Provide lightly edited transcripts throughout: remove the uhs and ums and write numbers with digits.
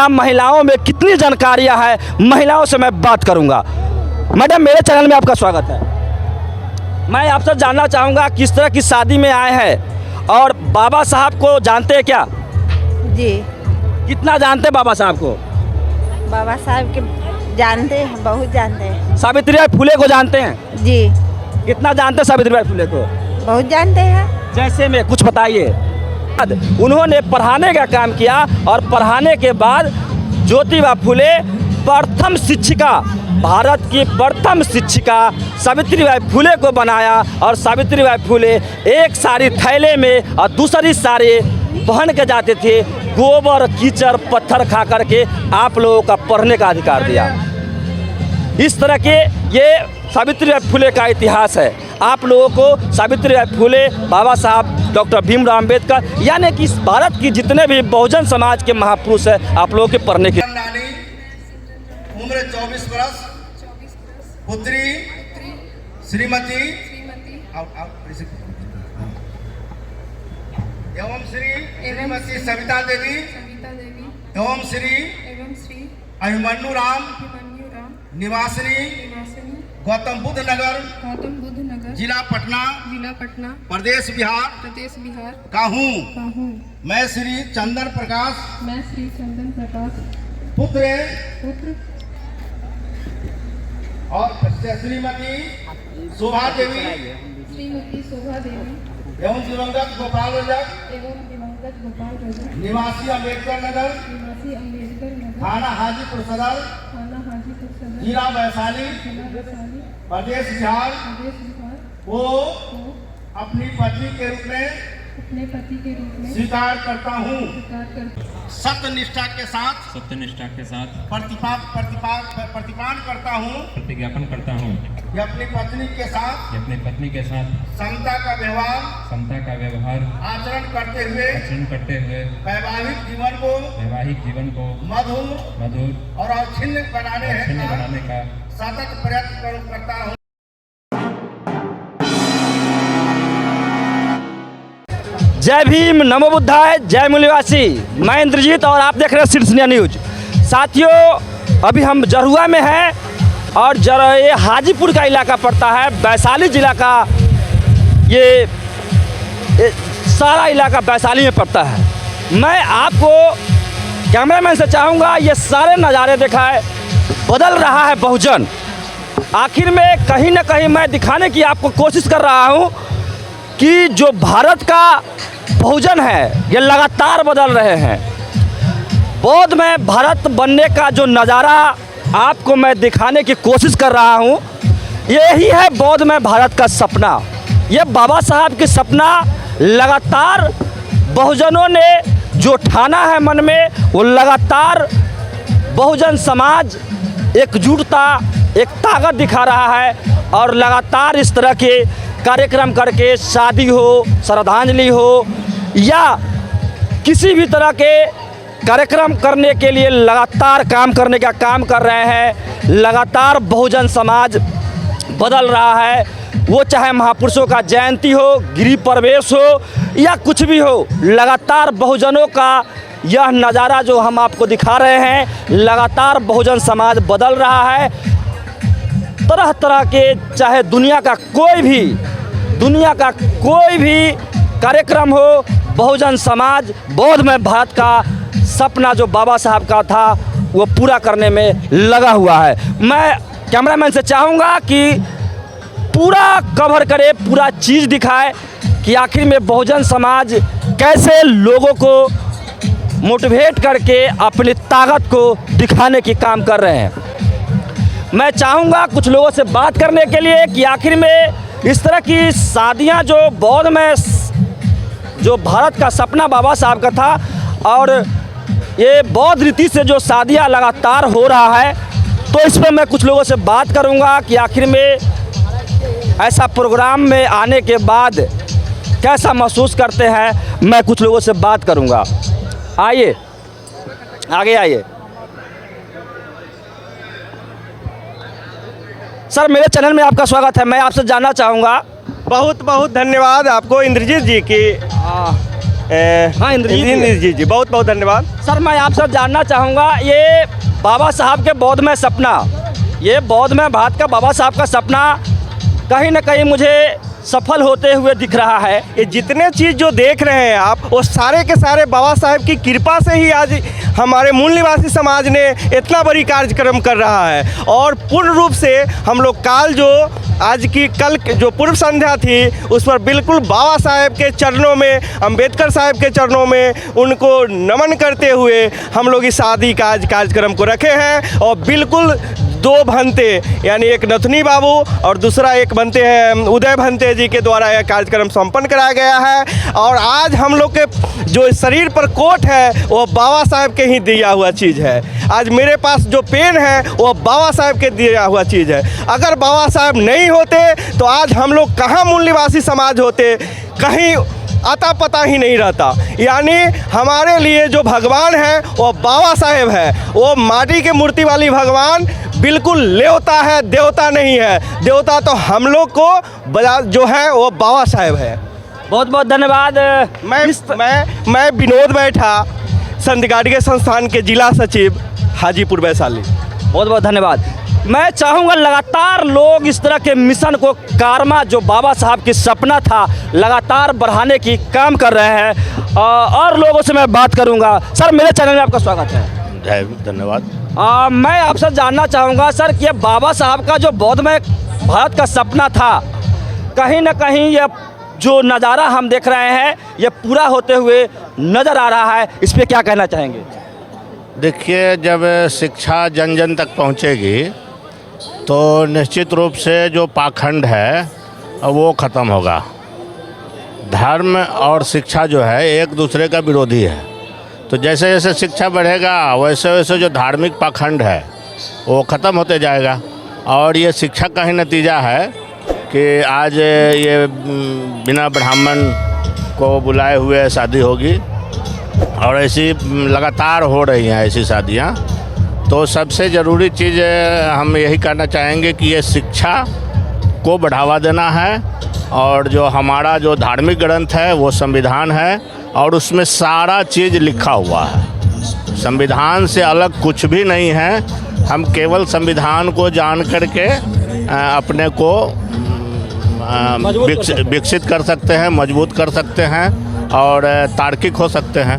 या महिलाओं में कितनी जानकारियां हैं, महिलाओं से मैं बात करूंगा। मैडम, मेरे चैनल में आपका स्वागत है। मैं आपसे जानना चाहूँगा किस तरह की शादी में आए हैं और बाबा साहब को जानते हैं क्या? जी, कितना जानते हैं बाबा साहब को? बाबा साहब के जानते हैं, बहुत जानते हैं। सावित्रीबाई फुले को जानते हैं? जी, कितना जानते हैं सावित्रीबाई फुले को? बहुत जानते हैं। जैसे में कुछ बताइए। उन्होंने पढ़ाने का काम किया और पढ़ाने के बाद ज्योतिबा फुले प्रथम शिक्षिका, भारत की प्रथम शिक्षिका सावित्रीबाई फुले को बनाया और सावित्रीबाई फुले एक साड़ी थैले में और दूसरी साड़ी पहन के जाते थे। गोबर कीचड़ पत्थर खा करके आप लोगों का पढ़ने का अधिकार दिया। इस तरह के ये सावित्रीबाई फुले का इतिहास है। आप लोगों को सावित्रीबाई फुले, बाबा साहब डॉक्टर भीमराव अम्बेडकर, यानी कि भारत की जितने भी बहुजन समाज के महापुरुष हैं, आप लोगों के पढ़ने के। उम्र 24 वर्ष, पुत्री श्रीमती एवं श्रीमती सविता देवी एवं श्री अभिमन्यु राम निवासिनी गौतम बुद्ध नगर जिला पटना प्रदेश बिहार का हूँ। मैं श्री चंदन प्रकाश पुत्र और श्रीमती शोभा देवी एवं दिवंगत गोपाल रजक निवासी अम्बेडकर नगर थाना हाजीपुर सदर जिला वैशाली प्रदेश बिहार को अपनी पत्नी के रूप में स्वीकार करता हूँ। सत्यनिष्ठा के साथ प्रतिपादन करता हूँ, प्रतिज्ञापन करता हूँ कि अपनी पत्नी के साथ समता का व्यवहार आचरण करते हुए वैवाहिक जीवन को मधुर और अक्षुण्ण बनाने का सतत प्रयत्न करता हूँ। जय भीम, नमो बुद्धाय, जय मूल्यवासी। मैं इंद्रजीत और आप देख रहे हैं शीर्ष न्यूज। साथियों, अभी हम जरुआ में हैं और ये हाजीपुर का इलाका पड़ता है, वैशाली जिला का ये सारा इलाका वैशाली में पड़ता है। मैं आपको कैमरामैन से चाहूँगा ये सारे नज़ारे दिखाए। बदल रहा है बहुजन। आखिर में कहीं ना कहीं मैं दिखाने की आपको कोशिश कर रहा हूँ कि जो भारत का बहुजन है ये लगातार बदल रहे हैं। बौद्ध में भारत बनने का जो नज़ारा आपको मैं दिखाने की कोशिश कर रहा हूँ, यही है बौद्ध में भारत का सपना। ये बाबा साहब की सपना लगातार बहुजनों ने जो ठाना है मन में, वो लगातार बहुजन समाज एकजुटता, एक ताकत दिखा रहा है और लगातार इस तरह के कार्यक्रम करके, शादी हो, श्रद्धांजलि हो या किसी भी तरह के कार्यक्रम करने के लिए लगातार काम करने का काम कर रहे हैं। लगातार बहुजन समाज बदल रहा है। वो चाहे महापुरुषों का जयंती हो, गृह प्रवेश हो या कुछ भी हो, लगातार बहुजनों का यह नज़ारा जो हम आपको दिखा रहे हैं, लगातार बहुजन समाज बदल रहा है। तरह तरह के, चाहे दुनिया का कोई भी कार्यक्रम हो, बहुजन समाज बौद्ध में भारत का सपना जो बाबा साहब का था वो पूरा करने में लगा हुआ है। मैं कैमरामैन से चाहूँगा कि पूरा कवर करे, पूरा चीज़ दिखाए कि आखिर में बहुजन समाज कैसे लोगों को मोटिवेट करके अपनी ताकत को दिखाने की काम कर रहे हैं। मैं चाहूँगा कुछ लोगों से बात करने के लिए कि आखिर में इस तरह की शादियाँ जो बौद्ध में, जो भारत का सपना बाबा साहब का था और ये बौद्ध रीति से जो शादियाँ लगातार हो रहा है, तो इस पर मैं कुछ लोगों से बात करूँगा कि आखिर में ऐसा प्रोग्राम में आने के बाद कैसा महसूस करते हैं। मैं कुछ लोगों से बात करूँगा। आइए, आगे आइए। सर, मेरे चैनल में आपका स्वागत है। मैं आपसे जानना चाहूँगा। बहुत बहुत धन्यवाद आपको इंद्रजीत जी की। हाँ, इंद्रजीत जी, बहुत बहुत धन्यवाद। सर मैं आपसे जानना चाहूँगा, ये बाबा साहब के बौद्ध में सपना, ये बौद्ध में भारत का बाबा साहब का सपना कहीं ना कहीं मुझे सफल होते हुए दिख रहा है। ये जितने चीज़ जो देख रहे हैं आप, वो सारे के सारे बाबा साहेब की कृपा से ही आज हमारे मूल निवासी समाज ने इतना बड़ी कार्यक्रम कर रहा है। और पूर्ण रूप से हम लोग कल जो पूर्व संध्या थी उस पर बिल्कुल बाबा साहेब के चरणों में, अंबेडकर साहब के चरणों में उनको नमन करते हुए हम लोग इस शादी का आज कार्यक्रम को रखे हैं। और बिल्कुल 2 भंते, यानी एक नथुनी बाबू और दूसरा एक बनते हैं उदय भंते जी के द्वारा यह कार्यक्रम संपन्न कराया गया है। और आज हम लोग के जो शरीर पर कोट है वो बाबा साहेब के ही दिया हुआ चीज़ है। आज मेरे पास जो पेन है वो बाबा साहेब के दिया हुआ चीज़ है। अगर बाबा साहेब नहीं होते तो आज हम लोग कहाँ मूल निवासी समाज होते, कहीं आता पता ही नहीं रहता। यानी हमारे लिए जो भगवान है वो बाबा साहेब है। वो माटी के मूर्ति वाली भगवान बिल्कुल लेवता है, देवता नहीं है। देवता तो हम लोग को जो है वो बाबा साहेब है। बहुत बहुत धन्यवाद। मैं विनोद बैठा, संत गाडगे संस्थान के जिला सचिव, हाजीपुर वैशाली। बहुत बहुत धन्यवाद। मैं चाहूँगा लगातार लोग इस तरह के मिशन को, कारमा जो बाबा साहब की सपना था, लगातार बढ़ाने की काम कर रहे हैं। और लोगों से मैं बात करूँगा। सर मेरे चैनल में आपका स्वागत है। धन्यवाद। मैं आपसे जानना चाहूँगा सर कि बाबा साहब का जो बौद्ध में भारत का सपना था, कहीं ना कहीं ये जो नज़ारा हम देख रहे हैं ये पूरा होते हुए नज़र आ रहा है, इस पर क्या कहना चाहेंगे? देखिए, जब शिक्षा जन जन तक पहुंचेगी तो निश्चित रूप से जो पाखंड है वो ख़त्म होगा। धर्म और शिक्षा जो है एक दूसरे का विरोधी है। तो जैसे जैसे शिक्षा बढ़ेगा वैसे वैसे जो धार्मिक पाखंड है वो ख़त्म होते जाएगा। और ये शिक्षा का ही नतीजा है कि आज ये बिना ब्राह्मण को बुलाए हुए शादी होगी और ऐसी लगातार हो रही हैं ऐसी शादियाँ। तो सबसे ज़रूरी चीज़ हम यही कहना चाहेंगे कि ये शिक्षा को बढ़ावा देना है। और जो हमारा जो धार्मिक ग्रंथ है वो संविधान है और उसमें सारा चीज़ लिखा हुआ है। संविधान से अलग कुछ भी नहीं है। हम केवल संविधान को जान करके अपने को विकसित कर सकते हैं, मजबूत कर सकते हैं और तार्किक हो सकते हैं।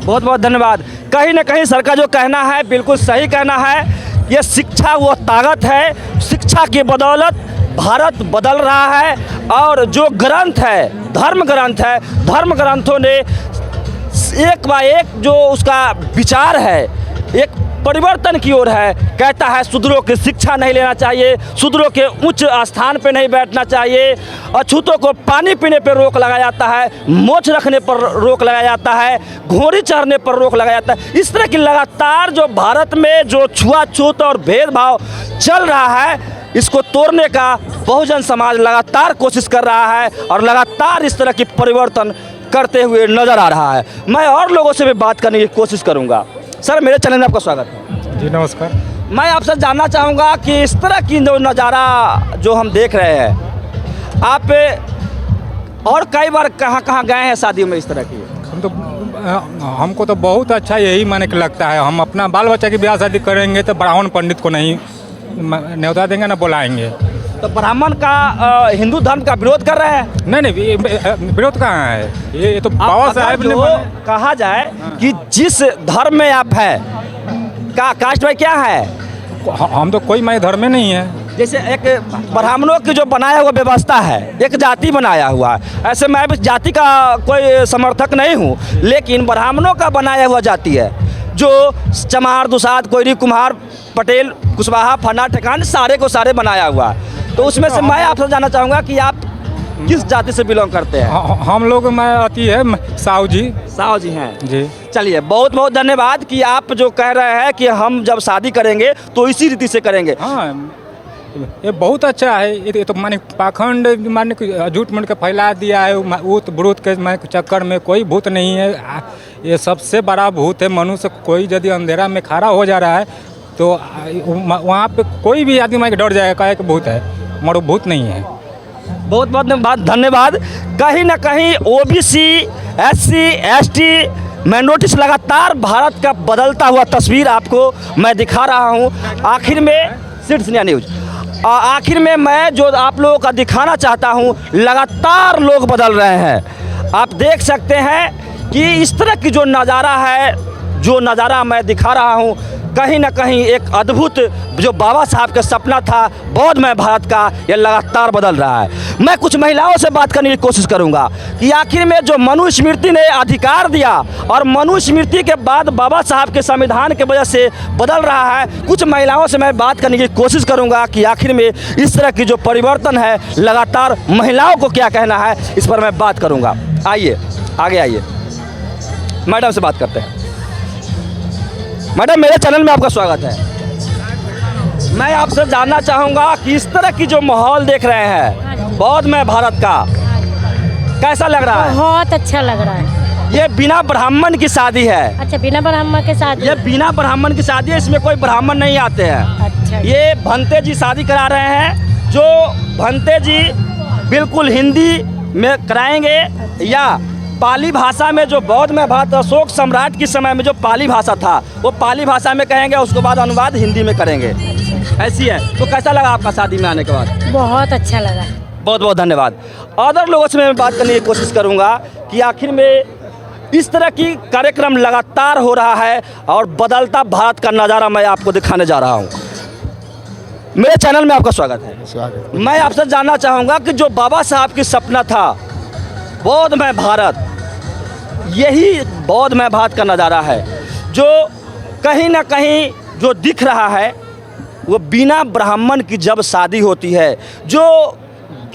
बहुत बहुत धन्यवाद। कहीं ना कहीं सर का जो कहना है बिल्कुल सही कहना है। ये शिक्षा वो ताकत है, शिक्षा की बदौलत भारत बदल रहा है। और जो ग्रंथ है, धर्म ग्रंथ है, धर्म ग्रंथों ने एक बाय एक जो उसका विचार है एक परिवर्तन की ओर है। कहता है शूद्रों की शिक्षा नहीं लेना चाहिए, शूद्रों के उच्च स्थान पे नहीं बैठना चाहिए, अछूतों को पानी पीने पर रोक लगाया जाता है, मोछ रखने पर रोक लगाया जाता है, घोड़ी चढ़ने पर रोक लगाया जाता है। इस तरह की लगातार जो भारत में जो छुआछूत और भेदभाव चल रहा है, इसको तोड़ने का बहुजन समाज लगातार कोशिश कर रहा है और लगातार इस तरह की परिवर्तन करते हुए नज़र आ रहा है। मैं और लोगों से भी बात करने की कोशिश करूँगा। सर मेरे चैनल में आपका स्वागत है। जी नमस्कार। मैं आपसे जानना चाहूँगा कि इस तरह की जो नज़ारा जो हम देख रहे हैं, आप और कई बार कहाँ कहाँ गए हैं शादियों में इस तरह की? हमको तो बहुत अच्छा यही माने कि लगता है। हम अपना बाल बच्चा की ब्याह शादी करेंगे तो ब्राह्मण पंडित को नहीं न्योता देंगे, ना बुलाएंगे। तो ब्राह्मण का हिंदू धर्म का विरोध कर रहे हैं? नहीं, विरोध कहाँ है? ये तो बाबा साहेब ने कहा जाए कि जिस धर्म में आप है का कास्ट भाई क्या है? हम तो कोई माय धर्म में नहीं है। जैसे एक ब्राह्मणों की जो बनाया हुआ व्यवस्था है, एक जाति बनाया हुआ है। ऐसे मैं भी जाति का कोई समर्थक नहीं हूँ, लेकिन ब्राह्मणों का बनाया हुआ जाति है जो चमार, दुसाध, कोयरी, कुम्हार, पटेल, कुशवाहा, फना, ठेकान सारे को सारे बनाया हुआ है। तो उसमें से मैं आपसे जानना चाहूँगा कि आप किस जाति से बिलोंग करते हैं? हम लोग मैं आती है साहू जी। साहू जी हैं जी। चलिए बहुत बहुत धन्यवाद कि आप जो कह रहे हैं कि हम जब शादी करेंगे तो इसी रीति से करेंगे। हाँ, ये बहुत अच्छा है। ये तो माने पाखंड माने झूठ मूठ के फैला दिया है। भूत ब्रूत के चक्कर में कोई भूत नहीं है। ये सबसे बड़ा भूत है मनुष्य। कोई यदि अंधेरा में खड़ा हो जा रहा है तो वहाँ पे कोई भी आदमी डर जाएगा कि भूत है, मगर भूत नहीं है। बहुत बहुत धन्यवाद। कहीं ना कहीं ओबीसी SC ST माइनॉरिटीज लगातार भारत का बदलता हुआ तस्वीर आपको मैं दिखा रहा हूँ। आखिर में सिर्फ न्यूज़, आखिर में मैं जो आप लोगों का दिखाना चाहता हूँ, लगातार लोग बदल रहे हैं। आप देख सकते हैं कि इस तरह की जो नज़ारा है, जो नज़ारा मैं दिखा रहा हूँ, कहीं ना कहीं एक अद्भुत जो बाबा साहब का सपना था बौद्धमय भारत का, ये लगातार बदल रहा है। मैं कुछ महिलाओं से बात करने की कोशिश करूंगा कि आखिर में जो मनुस्मृति ने अधिकार दिया और मनुस्मृति के बाद बाबा साहब के संविधान के वजह से बदल रहा है। कुछ महिलाओं से मैं बात करने की कोशिश करूंगा कि आखिर में इस तरह की जो परिवर्तन है, लगातार महिलाओं को क्या कहना है, इस पर मैं बात करूँगा। आइए आगे आइए, मैडम से बात करते हैं। मैडम, मेरे चैनल में आपका स्वागत है। मैं आपसे जानना चाहूँगा कि इस तरह की जो माहौल देख रहे हैं बौद्धमय भारत का, कैसा लग रहा है? बहुत अच्छा लग रहा है। ये बिना ब्राह्मण की शादी है। अच्छा, बिना ब्राह्मण के शादी? ये बिना ब्राह्मण की शादी है, इसमें कोई ब्राह्मण नहीं आते हैं। अच्छा। ये भंते जी शादी करा रहे हैं, जो भंते जी बिल्कुल हिंदी में कराएंगे या पाली भाषा में, जो बौद्ध में भारत अशोक सम्राट के समय में जो पाली भाषा था वो पाली भाषा में कहेंगे, उसके बाद अनुवाद हिंदी में करेंगे। ऐसी है। तो कैसा लगा आपका शादी में आने के बाद? बहुत अच्छा लगा। बहुत बहुत धन्यवाद। अदर लोगों से मैं बात करने की कोशिश करूंगा कि आखिर में इस तरह की कार्यक्रम लगातार हो रहा है और बदलता भारत का नज़ारा मैं आपको दिखाने जा रहा हूँ। मेरे चैनल में आपका स्वागत है। मैं आपसे जानना चाहूँगा कि जो बाबा साहब की सपना था बौद्धमय भारत, यही बौद्धमय भारत का नज़ारा है, जो कहीं ना कहीं जो दिख रहा है वो बिना ब्राह्मण की जब शादी होती है, जो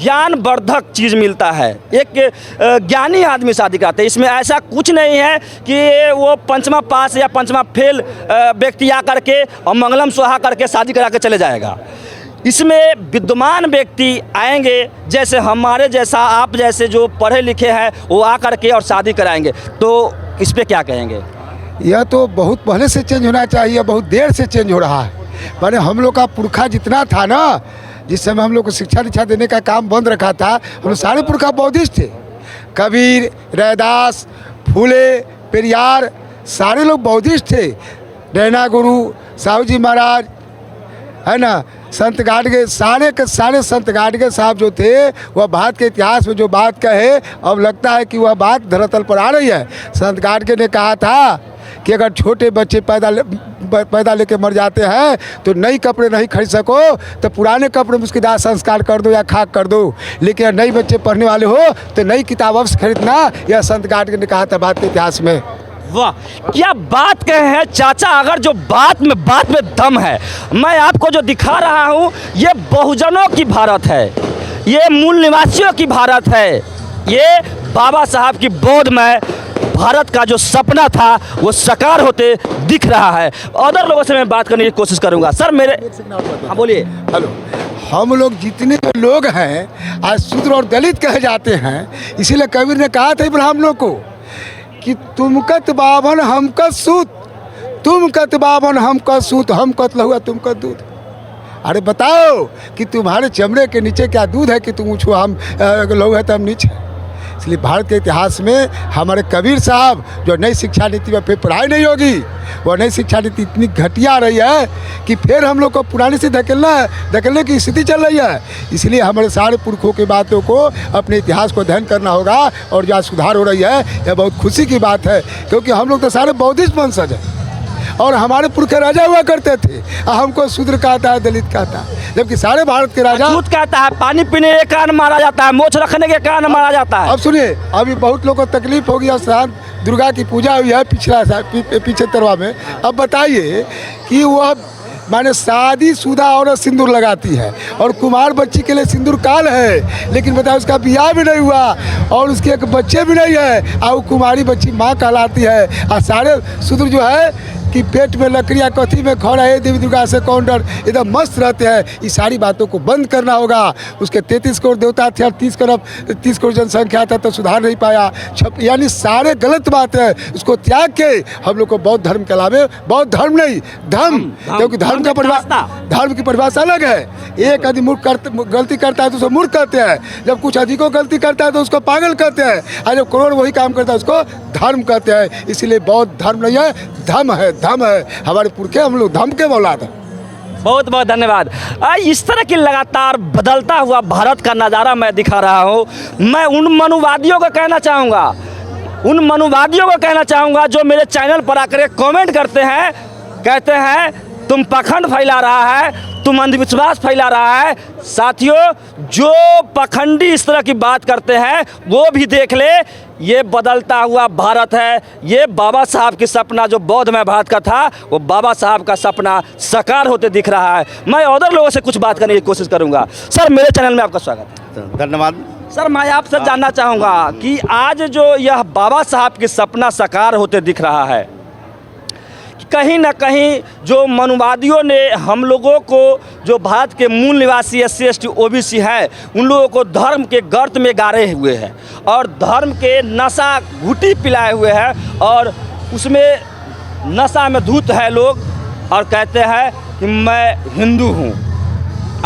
ज्ञानवर्धक चीज़ मिलता है, एक ज्ञानी आदमी शादी कराते हैं। इसमें ऐसा कुछ नहीं है कि वो पंचमा पास या पंचमा फेल व्यक्ति आ करके और मंगलम सुहा करके शादी करा के चले जाएगा। इसमें विद्वान व्यक्ति आएंगे, जैसे हमारे जैसा आप जैसे जो पढ़े लिखे हैं, वो आ करके और शादी कराएंगे। तो इस पे क्या कहेंगे? यह तो बहुत पहले से चेंज होना चाहिए, बहुत देर से चेंज हो रहा है। मैंने हम लोग का पुरखा जितना था ना, जिस समय हम लोग को शिक्षा दीक्षा देने का काम बंद रखा था, हम लोग सारे पुरखा बौद्धिस्ट थे। कबीर, रैदास, फूले, पेरियार, सारे लोग बौद्धिस्ट थे। नैना गुरु, साहू जी महाराज, है ना, संत गाडगे, सारे के सारे संत गाडगे साहब जो थे, वह भारत के इतिहास में जो बात कहे, अब लगता है कि वह बात धरातल पर आ रही है। संत गाडगे ने कहा था कि अगर छोटे बच्चे पैदा लेके मर जाते हैं तो नई कपड़े नहीं खरीद सको तो पुराने कपड़े में उसके दाह संस्कार कर दो या खाक कर दो, लेकिन नई बच्चे पढ़ने वाले हो तो नई किताब अवश्य खरीदना। यह संत गाडगे ने कहा था भारत के इतिहास में। वाह, क्या बात कहे हैं चाचा। अगर जो बात में दम है, मैं आपको जो दिखा रहा हूँ, ये बहुजनों की भारत है, ये मूल निवासियों की भारत है, ये बाबा साहब की बौद्धमय भारत का जो सपना था वो साकार होते दिख रहा है। अदर लोगों से मैं बात करने की कोशिश करूंगा। सर मेरे, हाँ बोलिए। हेलो, हम लोग जितने लोग हैं आज शूद्र और दलित कहे जाते हैं, इसीलिए कबीर ने कहा था ब्राह्मणों को कि तुम कत बावन हम कत सूत, तुम कत बावन हम कत सूत, हम कत लहुआ तुम कत दूध। अरे बताओ कि तुम्हारे चमड़े के नीचे क्या दूध है कि तुम ऊँचो, हम लहू है तो हम नीचे। इसलिए भारत के इतिहास में हमारे कबीर साहब जो नई शिक्षा नीति में फिर पढ़ाई नहीं होगी, वो नई शिक्षा नीति इतनी घटिया रही है कि फिर हम लोग को पुरानी से धकेलने की स्थिति चल रही है। इसलिए हमारे सारे पुरखों की बातों को, अपने इतिहास को अध्ययन करना होगा। और जो आज सुधार हो रही है, यह बहुत खुशी की बात है, क्योंकि हम लोग तो सारे बौद्धिस्ट वंशज हैं और हमारे पुरखे राजा हुआ करते थे। हमको शूद्र कहता है, दलित कहता है, जबकि सारे भारत के राजा। दूध कहता है, पानी पीने के कारण मारा जाता है, मोछ रखने के कारण मारा जाता है। अब सुनिए, अभी बहुत लोगों को तकलीफ होगी। और दुर्गा की पूजा हुई है पीछे तरवा में। अब बताइए कि वह माने शादीशुदा औरत सिंदूर लगाती है और कुमार बच्ची के लिए सिंदूर काल है, लेकिन बताओ उसका ब्याह भी नहीं हुआ और उसके एक बच्चे भी नहीं है और कुमारी बच्ची माँ कहलाती है। और सारे शूद्र जो है कि पेट में लकड़ियाँ कथी में खड़ा है, देवी दुर्गा से कौन डर, एकदम मस्त रहते हैं। इस सारी बातों को बंद करना होगा। उसके 33 करोड़ देवता थे और 30 करोड़ जनसंख्या था तो सुधार नहीं पाया। यानी सारे गलत बात है, उसको त्याग के हम लोग को बौद्ध धर्म के अलावे, बौद्ध धर्म नहीं धर्म, क्योंकि धर्म की परिभाषा अलग है। एक आदमी गलती करता है तो उसको मूर्ख कहते हैं, जब कुछ अधिकों गलती करता है तो उसको पागल कहते हैं, और जब करोड़ वही काम करता है उसको धर्म कहते हैं। इसीलिए बौद्ध धर्म नहीं है, धर्म है, धर्म है। हमारे पुरखे हम लोग धर्म के औलाद हैं। बहुत बहुत धन्यवाद। इस तरह की लगातार बदलता हुआ भारत का नज़ारा मैं दिखा रहा हूँ। मैं उन मनुवादियों को कहना चाहूँगा जो मेरे चैनल पर आकर कमेंट करते हैं, कहते हैं तुम पखंड फैला रहा है, तुम अंधविश्वास फैला रहा है। साथियों, जो पखंडी इस तरह की बात करते हैं वो भी देख ले, ये बदलता हुआ भारत है। ये बाबा साहब की सपना जो बौद्ध में भारत का था, वो बाबा साहब का सपना साकार होते दिख रहा है। मैं और लोगों से कुछ बात करने की कोशिश करूंगा। सर, मेरे चैनल में आपका स्वागत है। धन्यवाद। सर, मैं आपसे जानना चाहूँगा कि आज जो यह बाबा साहब की सपना साकार होते दिख रहा है, कहीं ना कहीं जो मनुवादियों ने हम लोगों को, जो भारत के मूल निवासी SC ST OBC है, उन लोगों को धर्म के गर्त में गाड़े हुए हैं और धर्म के नशा घुटी पिलाए हुए हैं, और उसमें नशा में धूत है लोग, और कहते हैं कि मैं हिंदू हूँ।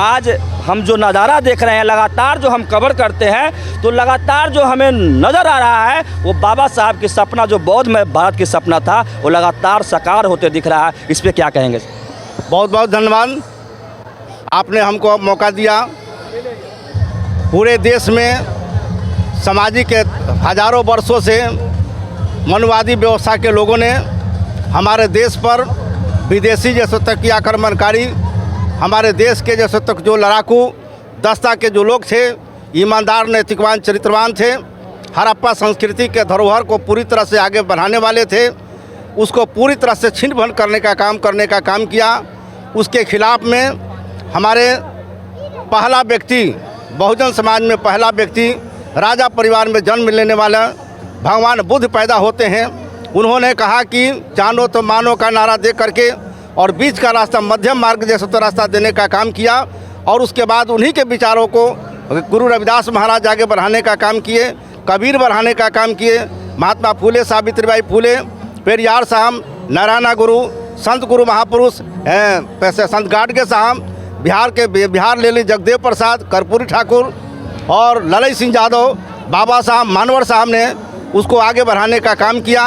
आज हम जो नज़ारा देख रहे हैं, लगातार जो हम कवर करते हैं, तो लगातार जो हमें नज़र आ रहा है वो बाबा साहब की सपना, जो बौद्ध में भारत की सपना था, वो लगातार साकार होते दिख रहा है। इस पर क्या कहेंगे? बहुत बहुत धन्यवाद, आपने हमको मौका दिया। पूरे देश में सामाजिक हजारों वर्षों से मनुवादी व्यवस्था के लोगों ने हमारे देश पर विदेशी जैसे तक की आक्रमणकारी, हमारे देश के जैसे तक जो लड़ाकू दस्ता के जो लोग थे, ईमानदार, नैतिकवान, चरित्रवान थे, हड़प्पा संस्कृति के धरोहर को पूरी तरह से आगे बढ़ाने वाले थे, उसको पूरी तरह से छिन भन करने का काम किया। उसके खिलाफ में हमारे पहला व्यक्ति, बहुजन समाज में पहला व्यक्ति, राजा परिवार में जन्म लेने वाला भगवान बुद्ध पैदा होते हैं। उन्होंने कहा कि जानो तो मानो का नारा दे करके और बीच का रास्ता, मध्यम मार्ग जैसा तो रास्ता देने का काम किया, और उसके बाद उन्हीं के विचारों को गुरु रविदास महाराज आगे बढ़ाने का काम किए, कबीर बढ़ाने का काम किए, महात्मा फूले, सावित्रीबाई फूले, पेरियार साहब, नारायणा गुरु, संत गुरु महापुरुष संत गाडगे साहब, बिहार ले ली जगदेव प्रसाद, कर्पूरी ठाकुर और ललई सिंह यादव, बाबा साहब, मानवर साहब ने उसको आगे बढ़ाने का काम किया,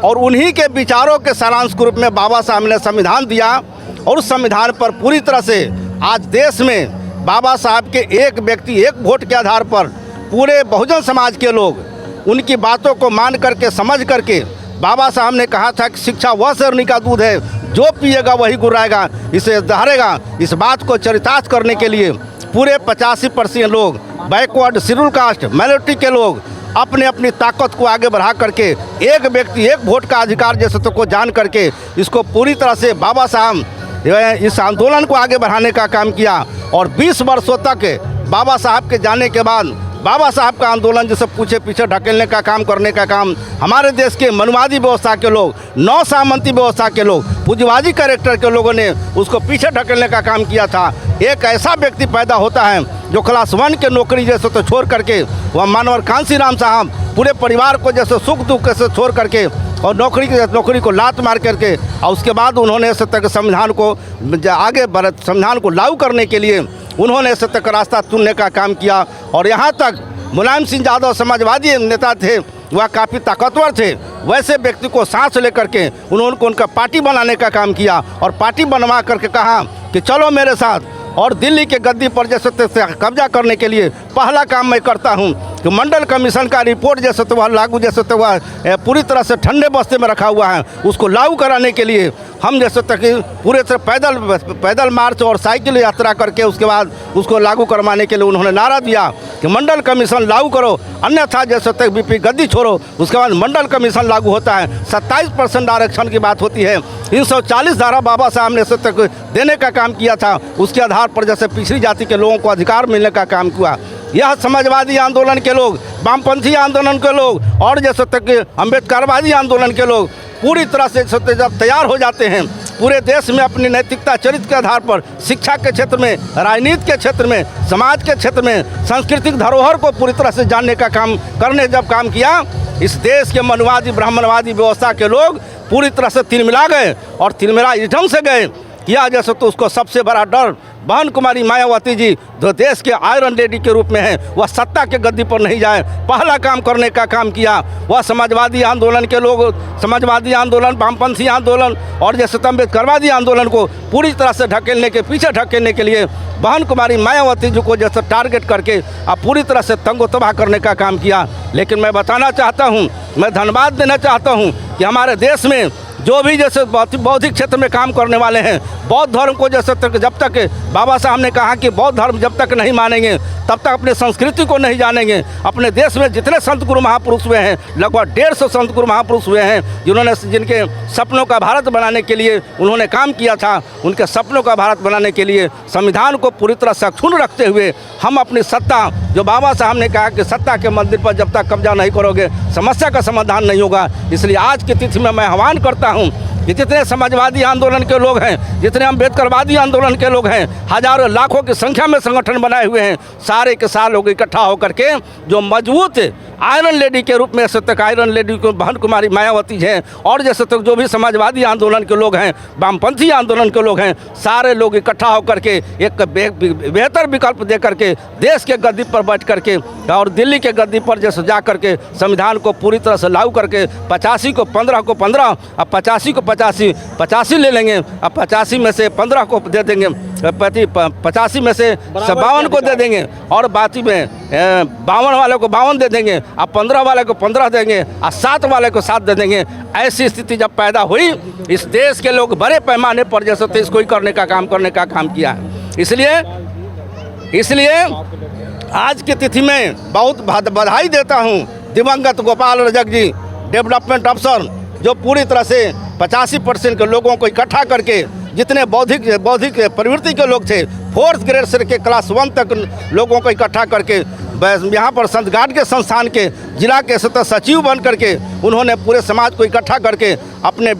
और उन्हीं के विचारों के सारांश के रूप में बाबा साहब ने संविधान दिया। और उस संविधान पर पूरी तरह से आज देश में बाबा साहब के एक व्यक्ति, एक वोट के आधार पर पूरे बहुजन समाज के लोग उनकी बातों को मान करके, समझ करके, बाबा साहब ने कहा था कि शिक्षा वह शेरनी का दूध है, जो पिएगा वही गुर्राएगा, इसे दहाड़ेगा। इस बात को चरितार्थ करने के लिए पूरे 85% लोग, बैकवर्ड, शेड्यूल कास्ट, माइनॉरिटी के लोग अपने अपनी ताकत को आगे बढ़ा करके, एक व्यक्ति एक वोट का अधिकार जैसे तो को जान करके, इसको पूरी तरह से बाबा साहब इस आंदोलन को आगे बढ़ाने का काम किया। और 20 वर्षों तक बाबा साहब के जाने के बाद बाबा साहब का आंदोलन जिसे पीछे ढकेलने का काम करने का काम हमारे देश के मनुवादी व्यवस्था के लोग, नौ सामंती व्यवस्था के लोग, पूंजीवादी कैरेक्टर के लोगों ने उसको पीछे ढकेलने का काम किया था। एक ऐसा व्यक्ति पैदा होता है जो क्लास 1 के नौकरी जैसे तो छोड़ करके, वह मानवर कांसी राम साहब पूरे परिवार को जैसे सुख दुख से छोड़ करके और नौकरी को लात मार करके, और उसके बाद उन्होंने सत्य संविधान को आगे संविधान को लागू करने के लिए उन्होंने सत्य का रास्ता चुनने का काम किया। और यहाँ तक मुलायम सिंह यादव समाजवादी नेता थे, वह काफ़ी ताकतवर थे, वैसे व्यक्ति को सांस लेकर के उन्होंने उनका पार्टी बनाने का काम किया, और पार्टी बनवा करके कहा कि चलो मेरे साथ, और दिल्ली के गद्दी पर जैसे कब्जा करने के लिए पहला काम मैं करता हूं कि मंडल कमीशन का रिपोर्ट जैसे तो वह लागू, जैसे तो वह पूरी तरह से ठंडे बस्ते में रखा हुआ है, उसको लागू कराने के लिए हम जैसे तक पूरे तरह पैदल मार्च और साइकिल यात्रा करके उसके बाद उसको लागू करवाने के लिए उन्होंने नारा दिया कि मंडल कमीशन लागू करो, अन्यथा जैसे तक बीपी गद्दी छोड़ो। उसके बाद मंडल कमीशन लागू होता है, 27% आरक्षण की बात होती है, 340 धारा बाबा साहब ने जैसे तक देने का काम किया था, उसके आधार पर जैसे पिछड़ी जाति के लोगों को अधिकार मिलने का काम किया। यह समाजवादी आंदोलन के लोग, वामपंथी आंदोलन के लोग और जैसे तक अम्बेडकरवादी आंदोलन के लोग पूरी तरह से जब तैयार हो जाते हैं, पूरे देश में अपनी नैतिकता चरित्र के आधार पर शिक्षा के क्षेत्र में, राजनीति के क्षेत्र में, समाज के क्षेत्र में, सांस्कृतिक धरोहर को पूरी तरह से जानने का काम किया, इस देश के मनुवादी ब्राह्मणवादी व्यवस्था के लोग पूरी तरह से तिलमिला गए और तिलमिला इस ढंग से गए किया जैसे तो उसको सबसे बड़ा डर बहन कुमारी मायावती जी जो देश के आयरन लेडी के रूप में हैं, वह सत्ता के गद्दी पर नहीं जाए, पहला काम करने का काम किया। वह समाजवादी आंदोलन के लोग, समाजवादी आंदोलन, वामपंथी आंदोलन और जैसे अम्बेडकरवादी आंदोलन को पूरी तरह से पीछे ढकेलने के लिए बहन कुमारी मायावती जी को जैसे टारगेट करके अब पूरी तरह से तंगो तबाह करने का काम किया। लेकिन मैं बताना चाहता हूँ, मैं धन्यवाद देना चाहता हूँ कि हमारे देश में जो भी जैसे बौद्धिक क्षेत्र में काम करने वाले हैं, बौद्ध धर्म को जैसे तक जब तक बाबा साहब ने कहा कि बौद्ध धर्म जब तक नहीं मानेंगे तब तक अपने संस्कृति को नहीं जानेंगे। अपने देश में जितने संत गुरु महापुरुष हुए हैं, लगभग 150 संत गुरु महापुरुष हुए हैं जिनके सपनों का भारत बनाने के लिए उन्होंने काम किया था। उनके सपनों का भारत बनाने के लिए संविधान को पूरी तरह से अक्षुण्ण रखते हुए हम अपनी सत्ता, जो बाबा साहब ने कहा कि सत्ता के मंदिर पर जब तक कब्जा नहीं करोगे समस्या का समाधान नहीं होगा। इसलिए आज की तिथि में मैं आह्वान करता हूँ कि जितने समाजवादी आंदोलन के लोग हैं, जितने अम्बेडकरवादी आंदोलन के लोग हैं, हजारों लाखों की संख्या में संगठन बनाए हुए हैं, सारे के सारे लोग इकट्ठा होकर के जो मजबूत आयरन लेडी के रूप में जैसे तक आयरन लेडी को बहन कुमारी मायावती हैं और जैसे तक जो भी समाजवादी आंदोलन के लोग हैं, वामपंथी आंदोलन के लोग हैं, सारे लोग इकट्ठा होकर के एक बेहतर विकल्प दे करके देश के गद्दी पर बैठ करके और दिल्ली के गद्दी पर जैसे जा करके संविधान को पूरी तरह से लागू करके 85 को 15 को 15 अब 85 को 85 ले लेंगे। अब 85 में से 15 को दे देंगे, 85 में से 52 को दे देंगे और बाकी में 52 वाले को 52 दे देंगे, अब 15 वाले को 15 देंगे और 7 वाले को 7 दे देंगे। ऐसी स्थिति जब पैदा हुई, इस देश के लोग बड़े पैमाने पर जैसे तो इसको ही करने का काम किया है। इसलिए आज की तिथि में बहुत बधाई देता हूँ दिवंगत गोपाल रजक जी, डेवलपमेंट अफसर, जो पूरी तरह से 85% के लोगों को इकट्ठा करके जितने बौद्धिक प्रवृत्ति के लोग थे, 4th ग्रेड से के क्लास 1 तक लोगों को इकट्ठा करके यहाँ पर संत गार्ड के संस्थान के जिला के सचिव बन करके उन्होंने पूरे समाज को इकट्ठा करके अपने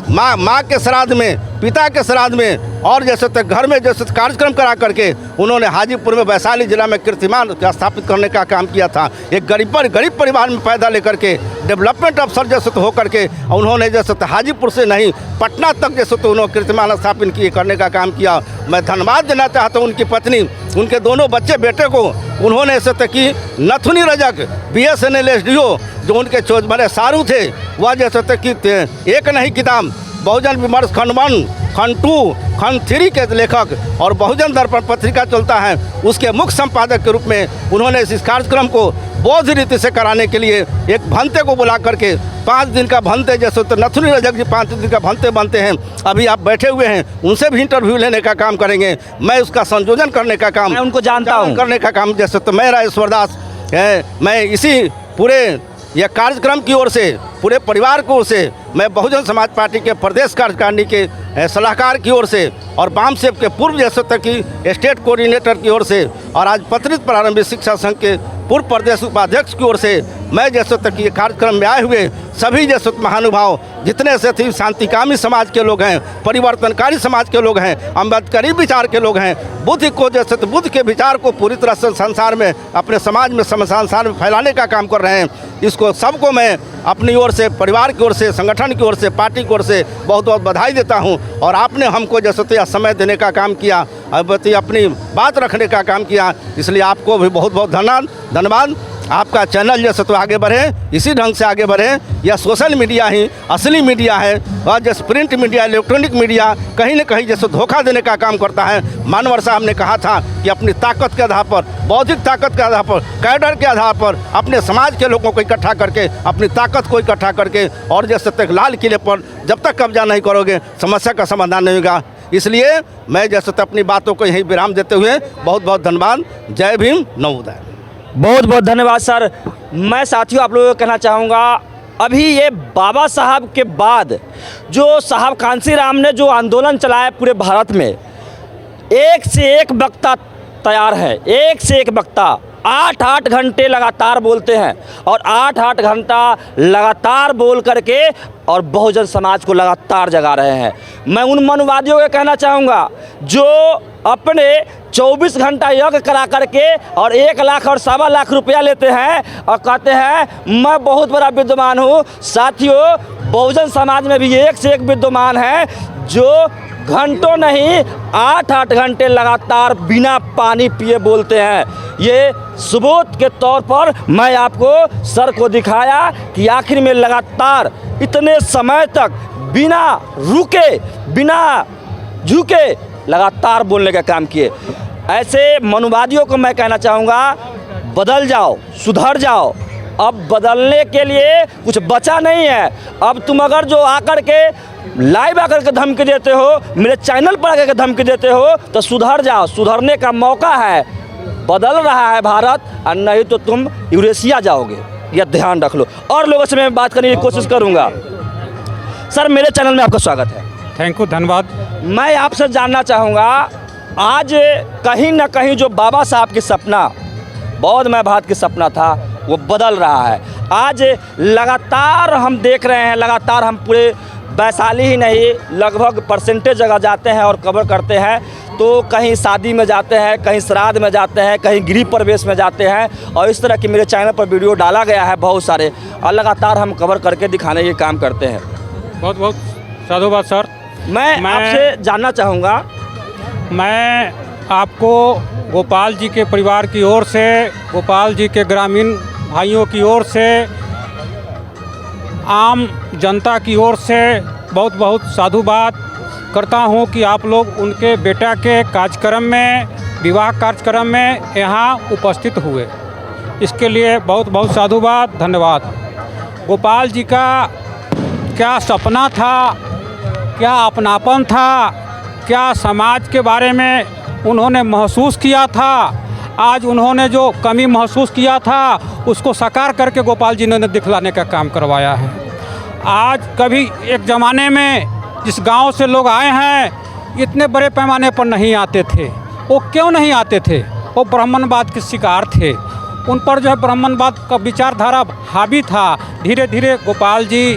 माँ के श्राद्ध में, पिता के श्राद्ध में और जैसे तक घर में जैसे कार्यक्रम करा करके उन्होंने हाजीपुर में वैशाली जिला में कीर्तिमान स्थापित करने का काम किया था। एक गरीब परिवार में पैदा लेकर के डेवलपमेंट अफसर जैसे तो होकर के उन्होंने जैसे तो हाजीपुर से नहीं पटना तक जैसे तो उन्होंने कीर्तिमान स्थापित करने का काम किया। मैं धन्यवाद देना चाहता हूँ उनकी पत्नी, उनके दोनों बच्चे बेटे को। उन्होंने ऐसे तक कि नथुनी रजक BSNL SDO जो उनके बड़े सारू थे, वह जैसे तक कि एक नहीं किताब बहुजन विमर्श खंड 1, खंड 2, खंड 3 के लेखक और बहुजन दर्पण पत्रिका चलता है, उसके मुख्य संपादक के रूप में उन्होंने इस कार्यक्रम को बौद्ध रीति से कराने के लिए एक भंते को बुला करके 5 दिन का भंते, जैसे तो नथुनी रजक जी 5 दिन का भंते बनते हैं, अभी आप बैठे हुए हैं, उनसे भी इंटरव्यू लेने का काम करेंगे। मैं उसका संयोजन करने का काम, मैं उनको जानता हूँ, करने का काम जैसे तो मैं ईश्वर दास मैं इसी पूरे यह कार्यक्रम की ओर से, पूरे परिवार की ओर से, मैं बहुजन समाज पार्टी के प्रदेश कार्यकारिणी के सलाहकार की ओर से और वामसेप के पूर्व जैसे तक की स्टेट कोऑर्डिनेटर की ओर से और आज पत्रित प्रारंभिक शिक्षा संघ के पूर्व प्रदेश उपाध्यक्ष की ओर से मैं जैसे तक ये कार्यक्रम में आए हुए सभी जैसे महानुभाव जितने से थी शांतिकामी समाज के लोग हैं, परिवर्तनकारी समाज के लोग हैं, अम्बेडकरी विचार के लोग हैं, बुद्ध को जैसे तो बुद्ध के विचार को पूरी तरह से संसार में, अपने समाज में, संसार में फैलाने का काम कर रहे हैं। इसको सबको मैं अपनी ओर से, परिवार की ओर से, संगठन की ओर से, पार्टी की ओर से बहुत बहुत बधाई देता हूं। और आपने हमको जैसे तो यह समय देने का काम किया, अपनी बात रखने का काम किया, इसलिए आपको भी बहुत बहुत धन्यवाद। आपका चैनल जैसे तो आगे बढ़े, इसी ढंग से आगे बढ़े। यह सोशल मीडिया ही असली मीडिया है और जैसे प्रिंट मीडिया, इलेक्ट्रॉनिक मीडिया कहीं न कहीं जैसे धोखा देने का काम करता है। मानवर साहब ने कहा था कि अपनी ताकत के आधार पर, बौद्धिक ताकत के आधार पर, कैडर के आधार पर अपने समाज के लोगों को इकट्ठा करके, अपनी ताकत को इकट्ठा करके और जैसे तक लाल किले पर जब तक कब्जा नहीं करोगे समस्या का समाधान नहीं होगा। इसलिए मैं जैसे तो अपनी बातों को यहीं विराम देते हुए बहुत बहुत धन्यवाद। जय भीम, नवोदय। बहुत बहुत धन्यवाद सर। मैं साथियों आप लोगों को कहना चाहूँगा, अभी ये बाबा साहब के बाद जो साहब कांसी राम ने जो आंदोलन चलाया पूरे भारत में, एक से एक वक्ता तैयार है, एक से एक वक्ता 8-8 घंटे लगातार बोलते हैं और 8-8 घंटा लगातार बोल करके और बहुजन समाज को लगातार जगा रहे हैं। मैं उन मनुवादियों को कहना चाहूँगा जो अपने 24 घंटा यज्ञ करा करके और 1 लाख और 1.25 लाख रुपया लेते हैं और कहते हैं मैं बहुत बड़ा विद्वान हूँ। साथियों, बहुजन समाज में भी एक से एक विद्वान है जो घंटों नहीं 8-8 घंटे लगातार बिना पानी पिए बोलते हैं। ये सबूत के तौर पर मैं आपको सर को दिखाया कि आखिर में लगातार इतने समय तक बिना रुके बिना झुके लगातार बोलने का काम किए। ऐसे मनुवादियों को मैं कहना चाहूँगा, बदल जाओ, सुधर जाओ। अब बदलने के लिए कुछ बचा नहीं है। अब तुम अगर जो आकर के लाइव आकर के धमकी देते हो, मेरे चैनल पर आकर के धमकी देते हो, तो सुधर जाओ। सुधरने का मौका है, बदल रहा है भारत, और नहीं तो तुम यूरेशिया जाओगे, यह ध्यान रख लो। और लोगों से मैं बात करने की कोशिश करूँगा। सर, मेरे चैनल में आपका स्वागत है। थैंक यू, धन्यवाद। मैं आपसे जानना चाहूँगा, आज कहीं ना कहीं जो बाबा साहब की सपना, बौद्ध मय भारत की सपना था, वो बदल रहा है। आज लगातार हम देख रहे हैं, लगातार हम पूरे वैशाली ही नहीं लगभग परसेंटेज जगह जाते हैं और कवर करते हैं। तो कहीं शादी में जाते हैं, कहीं श्राद्ध में जाते हैं, कहीं गृह प्रवेश में जाते हैं, और इस तरह की मेरे चैनल पर वीडियो डाला गया है बहुत सारे, और लगातार हम कवर करके दिखाने के काम करते हैं। बहुत बहुत साधुवाद सर। मैं आपसे जानना चाहूँगा, मैं आपको गोपाल जी के परिवार की ओर से, गोपाल जी के ग्रामीण भाइयों की ओर से, आम जनता की ओर से बहुत बहुत साधुवाद करता हूं कि आप लोग उनके बेटा के कार्यक्रम में, विवाह कार्यक्रम में यहाँ उपस्थित हुए। इसके लिए बहुत बहुत साधुवाद, धन्यवाद। गोपाल जी का क्या सपना था, क्या अपनापन था, क्या समाज के बारे में उन्होंने महसूस किया था, आज उन्होंने जो कमी महसूस किया था उसको साकार करके गोपाल जी ने दिखलाने का काम करवाया है। आज कभी एक ज़माने में जिस गांव से लोग आए हैं, इतने बड़े पैमाने पर नहीं आते थे। वो क्यों नहीं आते थे? वो ब्राह्मणवाद के शिकार थे। उन पर जो है ब्राह्मणवाद का विचारधारा हावी था। धीरे धीरे गोपाल जी,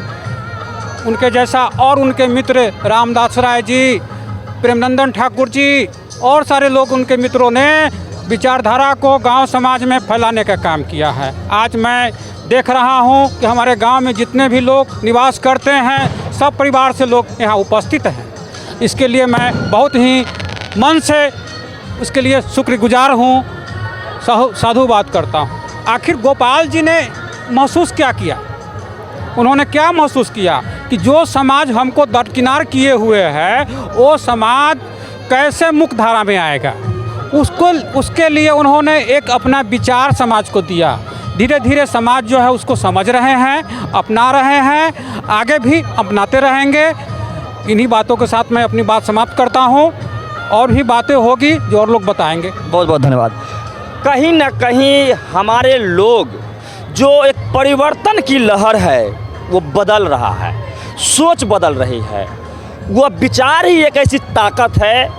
उनके जैसा और उनके मित्र रामदास राय जी, प्रेमनंदन ठाकुर जी और सारे लोग, उनके मित्रों ने विचारधारा को गांव समाज में फैलाने का काम किया है। आज मैं देख रहा हूं कि हमारे गांव में जितने भी लोग निवास करते हैं, सब परिवार से लोग यहाँ उपस्थित हैं। इसके लिए मैं बहुत ही मन से उसके लिए शुक्रगुजार हूँ, साधुवाद करता हूँ। आखिर गोपाल जी ने महसूस क्या किया? उन्होंने क्या महसूस किया कि जो समाज हमको दरकिनार किए हुए है, वो समाज कैसे मुख्य धारा में आएगा? उसके लिए उन्होंने एक अपना विचार समाज को दिया। धीरे धीरे समाज जो है उसको समझ रहे हैं, अपना रहे हैं, आगे भी अपनाते रहेंगे। इन्हीं बातों के साथ मैं अपनी बात समाप्त करता हूं। और भी बातें होगी जो और लोग बताएंगे। बहुत बहुत धन्यवाद। कहीं ना कहीं हमारे लोग, जो एक परिवर्तन की लहर है वो बदल रहा है, सोच बदल रही है। वह विचार ही एक ऐसी ताकत है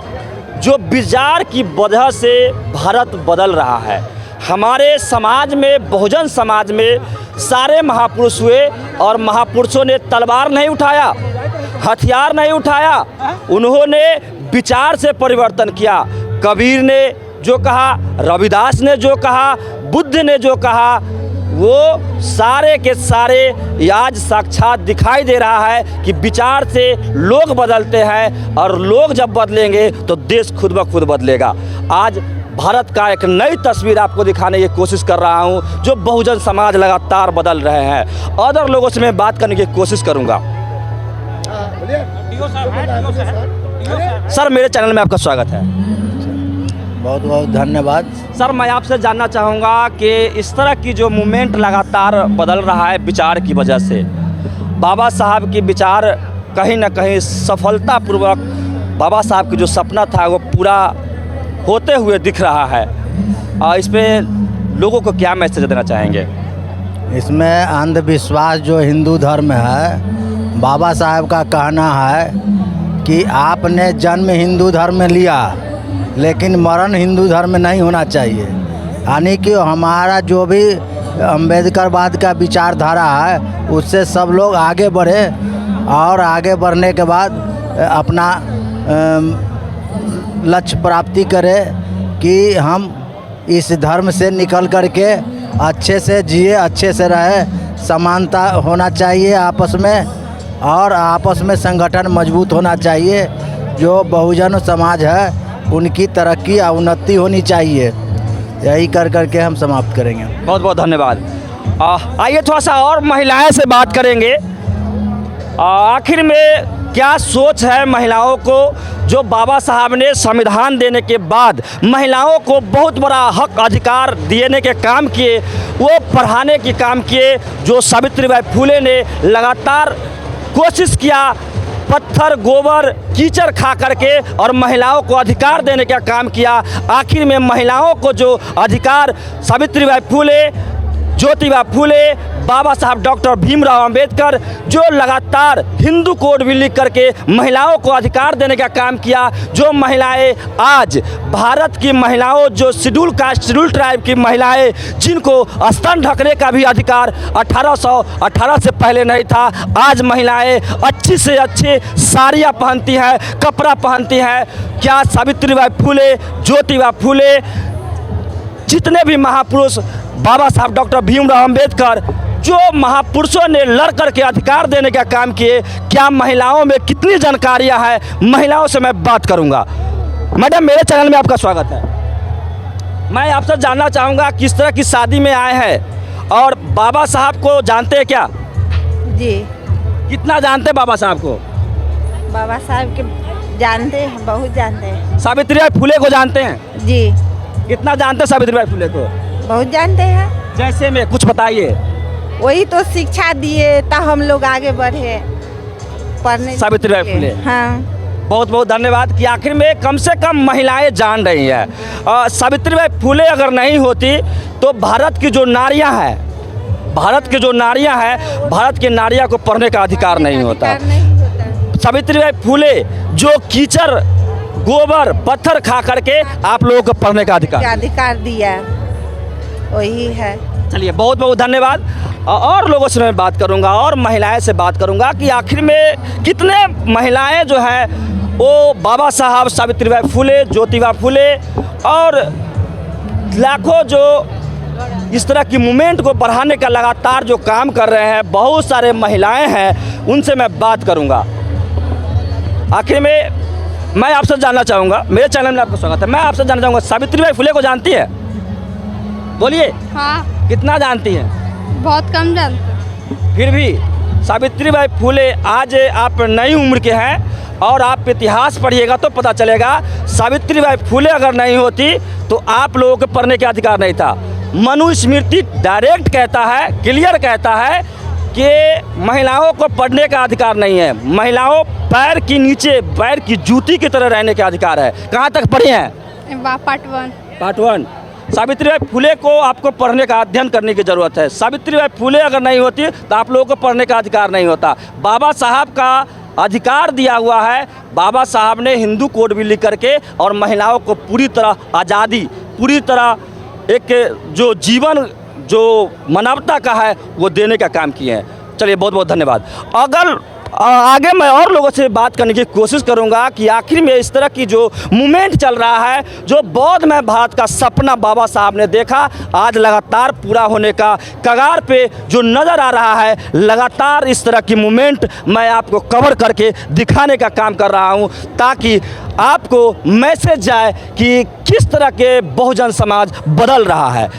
जो विचार की वजह से भारत बदल रहा है। हमारे समाज में, बहुजन समाज में सारे महापुरुष हुए और महापुरुषों ने तलवार नहीं उठाया, हथियार नहीं उठाया, उन्होंने विचार से परिवर्तन किया। कबीर ने जो कहा, रविदास ने जो कहा, बुद्ध ने जो कहा, वो सारे के सारे आज साक्षात दिखाई दे रहा है कि विचार से लोग बदलते हैं, और लोग जब बदलेंगे तो देश खुद ब खुद बदलेगा। आज भारत का एक नई तस्वीर आपको दिखाने की कोशिश कर रहा हूं, जो बहुजन समाज लगातार बदल रहे हैं। अदर लोगों से मैं बात करने की कोशिश करूंगा। सर, मेरे चैनल में आपका स्वागत है। बहुत बहुत धन्यवाद। सर, मैं आपसे जानना चाहूँगा कि इस तरह की जो मूवमेंट लगातार बदल रहा है विचार की वजह से, बाबा साहब की विचार कहीं ना कहीं सफलतापूर्वक, बाबा साहब की जो सपना था वो पूरा होते हुए दिख रहा है, और इस पर लोगों को क्या मैसेज देना चाहेंगे? इसमें अंधविश्वास जो हिंदू धर्म है, बाबा साहब का कहना है कि आपने जन्म हिंदू धर्म में लिया लेकिन मरण हिंदू धर्म में नहीं होना चाहिए। यानी कि हमारा जो भी अम्बेडकरवाद का विचारधारा है उससे सब लोग आगे बढ़े और आगे बढ़ने के बाद अपना लक्ष्य प्राप्ति करें कि हम इस धर्म से निकल कर के अच्छे से जिए, अच्छे से रहे। समानता होना चाहिए आपस में और आपस में संगठन मजबूत होना चाहिए। जो बहुजन समाज है उनकी तरक्की और उन्नति होनी चाहिए। यही कर करके हम समाप्त करेंगे। बहुत बहुत धन्यवाद। आइए थोड़ा सा और महिलाएं से बात करेंगे। आखिर में क्या सोच है महिलाओं को, जो बाबा साहब ने संविधान देने के बाद महिलाओं को बहुत बड़ा हक अधिकार देने के काम किए, वो पढ़ाने के काम किए। जो सावित्रीबाई फुले ने लगातार कोशिश किया पत्थर गोबर कीचड़ खा करके और महिलाओं को अधिकार देने का काम किया। आखिर में महिलाओं को जो अधिकार सावित्रीबाई फुले, ज्योतिबा फुले, बाबा साहब डॉक्टर भीमराव अंबेडकर जो लगातार हिंदू कोड भी लिख करके महिलाओं को अधिकार देने का काम किया। जो महिलाएं आज भारत की महिलाओं, जो शेड्यूल कास्ट शेड्यूल ट्राइब की महिलाएं, जिनको स्तन ढकने का भी अधिकार 1818 से पहले नहीं था, आज महिलाएं अच्छी से अच्छी साड़ियाँ पहनती हैं, कपड़ा पहनती हैं। क्या सावित्रीबाई फुले, ज्योतिबा फुले, जितने भी महापुरुष, बाबा साहब डॉक्टर भीमराव अंबेडकर, जो महापुरुषों ने लड़ करके अधिकार देने का काम किए, क्या महिलाओं में कितनी जानकारियां हैं, महिलाओं से मैं बात करूंगा। मैडम, मेरे चैनल में आपका स्वागत है। मैं आपसे जानना चाहूँगा किस तरह की शादी में आए हैं और बाबा साहब को जानते हैं क्या? जी, कितना जानते हैं बाबा साहब को? बाबा साहब के जानते हैं, बहुत जानते हैं। सावित्रीबाई फुले को जानते हैं? जी, कितना जानते हैं सावित्रीबाई फुले को? बहुत जानते हैं। जैसे में कुछ बताइए। वही तो शिक्षा दिए तब हम लोग आगे बढ़े पढ़ने। सावित्रीबाई फुले। हाँ, बहुत बहुत धन्यवाद कि आखिर में कम से कम महिलाएं जान रही हैं। सावित्रीबाई फुले अगर नहीं होती तो भारत की जो नारियां हैं, भारत की नारियां को पढ़ने का अधिकार नहीं होता। सावित्रीबाई फुले जो कीचड़ गोबर पत्थर खा करके आप लोगों को पढ़ने का अधिकार दिया, वही है। चलिए, बहुत बहुत धन्यवाद। और लोगों से मैं बात करूंगा और महिलाएं से बात करूंगा कि आखिर में कितने महिलाएं जो है वो बाबा साहब सावित्रीबाई फुले, ज्योतिबा फुले और लाखों जो इस तरह की मूवमेंट को बढ़ाने का लगातार जो काम कर रहे हैं, बहुत सारे महिलाएं हैं, उनसे मैं बात करूंगा। आखिर में मैं आपसे जानना चाहूँगा, मेरे चैनल में आपका स्वागत है। मैं आपसे जानना चाहूँगा, सावित्रीबाई फुले को जानती है? बोलिए। हाँ। कितना जानती हैं? बहुत कम जानते। फिर भी सावित्रीबाई फुले, आज आप नई उम्र के हैं और आप इतिहास पढ़िएगा तो पता चलेगा सावित्रीबाई फुले अगर नहीं होती तो आप लोगों को पढ़ने का अधिकार नहीं था। मनुस्मृति डायरेक्ट कहता है, क्लियर कहता है कि महिलाओं को पढ़ने का अधिकार नहीं है। महिलाओं पैर के नीचे पैर की जूती की तरह रहने का अधिकार है। कहाँ तक पढ़े हैं? पार्ट 1। सावित्रीबाई फुले को आपको पढ़ने का अध्ययन करने की ज़रूरत है। सावित्रीबाई फुले अगर नहीं होती तो आप लोगों को पढ़ने का अधिकार नहीं होता। बाबा साहब का अधिकार दिया हुआ है। बाबा साहब ने हिंदू कोड भी लिख करके और महिलाओं को पूरी तरह आज़ादी, पूरी तरह एक जो जीवन जो मानवता का है वो देने का काम किए हैं। चलिए, बहुत बहुत धन्यवाद। अगर आगे मैं और लोगों से बात करने की कोशिश करूंगा कि आखिर में इस तरह की जो मूवमेंट चल रहा है, जो बौद्ध में भारत का सपना बाबा साहब ने देखा, आज लगातार पूरा होने का कगार पे जो नज़र आ रहा है, लगातार इस तरह की मूवमेंट मैं आपको कवर करके दिखाने का काम कर रहा हूं, ताकि आपको मैसेज जाए कि किस तरह के बहुजन समाज बदल रहा है।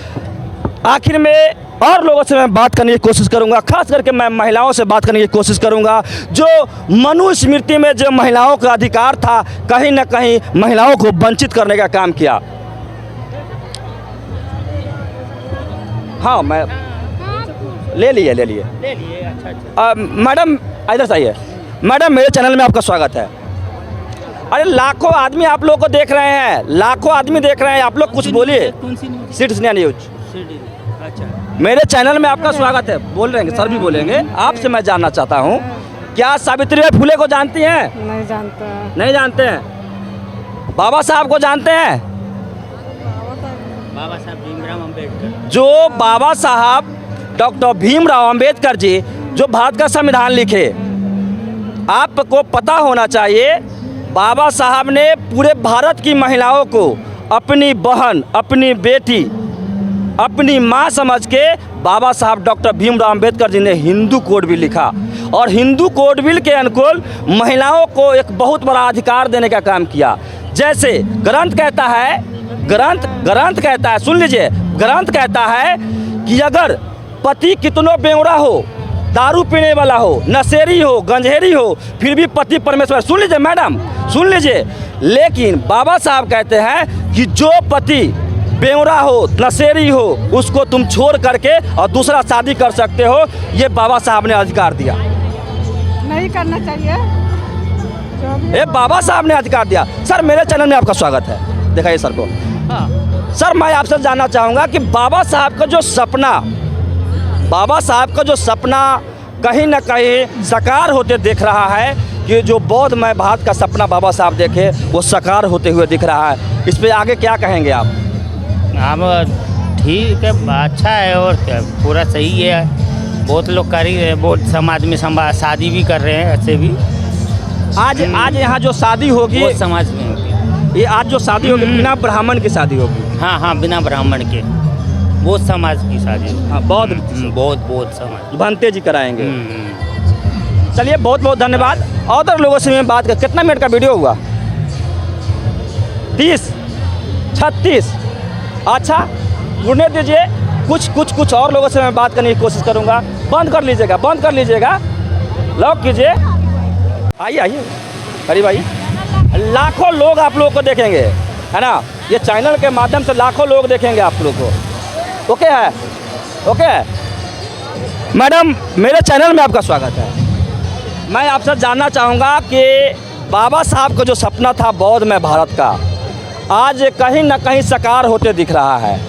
आखिर में और लोगों से मैं बात करने की कोशिश करूंगा, खास करके मैं महिलाओं से बात करने की कोशिश करूंगा। जो मनुस्मृति में जो महिलाओं का अधिकार था, कहीं ना कहीं महिलाओं को वंचित करने का काम किया। हाँ, मैं ले लिए। अच्छा। मैडम इधर से आइए। मैडम, मेरे चैनल में आपका स्वागत है। अरे लाखों आदमी आप लोग को देख रहे हैं, लाखों आदमी देख रहे हैं, आप लोग कुछ बोलिए। City news. अच्छा, मेरे चैनल में आपका स्वागत है। बोल रहे हैं, सर भी बोलेंगे। आपसे मैं जानना चाहता हूँ, क्या सावित्रीबाई फुले को जानती हैं? नहीं जानते। नहीं जानते हैं? बाबा साहब को जानते हैं? बाबा साहब भीमराव अम्बेडकर। जो बाबा साहब डॉक्टर भीमराव अंबेडकर जी जो भारत का संविधान लिखे, आपको पता होना चाहिए बाबा साहब ने पूरे भारत की महिलाओं को अपनी बहन, अपनी बेटी, अपनी माँ समझ के बाबा साहब डॉक्टर भीमराव अंबेडकर जी ने हिंदू कोड बिल लिखा और हिंदू कोड बिल के अनुकूल महिलाओं को एक बहुत बड़ा अधिकार देने का काम किया। जैसे ग्रंथ कहता है, ग्रंथ कहता है, सुन लीजिए, ग्रंथ कहता है कि अगर पति कितनों बेवड़ा हो, दारू पीने वाला हो, नशेरी हो, गंजेरी हो, फिर भी पति परमेश्वर। सुन लीजिए मैडम, सुन लीजिए, लेकिन बाबा साहब कहते हैं कि जो पति बेवड़ा हो, नशेरी हो, उसको तुम छोड़ करके और दूसरा शादी कर सकते हो। ये बाबा साहब ने अधिकार दिया, नहीं करना चाहिए। ये बाबा साहब ने अधिकार दिया। सर मेरे चैनल में आपका स्वागत है, दिखाइए सर को। सर मैं आपसे जानना चाहूँगा कि बाबा साहब का जो सपना कहीं ना कहीं साकार होते दिख रहा है कि जो बौद्ध में भारत का सपना बाबा साहब देखे वो साकार होते हुए दिख रहा है। इस पे आगे क्या कहेंगे आप? ठीक है, अच्छा है और क्या, पूरा सही है। बहुत लोग कर ही रहे हैं, बहुत समाज में शादी भी कर रहे हैं ऐसे भी। आज यहाँ जो शादी होगी, बहुत समाज में ये आज जो शादी होगी बिना ब्राह्मण की शादी होगी। हाँ, बिना ब्राह्मण के, बहुत समाज की शादी। हाँ, बहुत समाज भंते जी कराएंगे। चलिए बहुत बहुत धन्यवाद। और लोगों से मैं बात कर, कितना मिनट का वीडियो हुआ? 30, 36। अच्छा गुने दीजिए, कुछ और लोगों से मैं बात करने की कोशिश करूंगा। बंद कर लीजिएगा, लॉक कीजिए। आइए करीब आइए। लाखों लोग आप लोगों को देखेंगे, है ना? ये चैनल के माध्यम से लाखों लोग देखेंगे आप लोग को। ओके है मैडम, मेरे चैनल में आपका स्वागत है। मैं आपसे जानना चाहूँगा कि बाबा साहब का जो सपना था बौद्ध में भारत का, आज कहीं ना कहीं साकार होते दिख रहा है।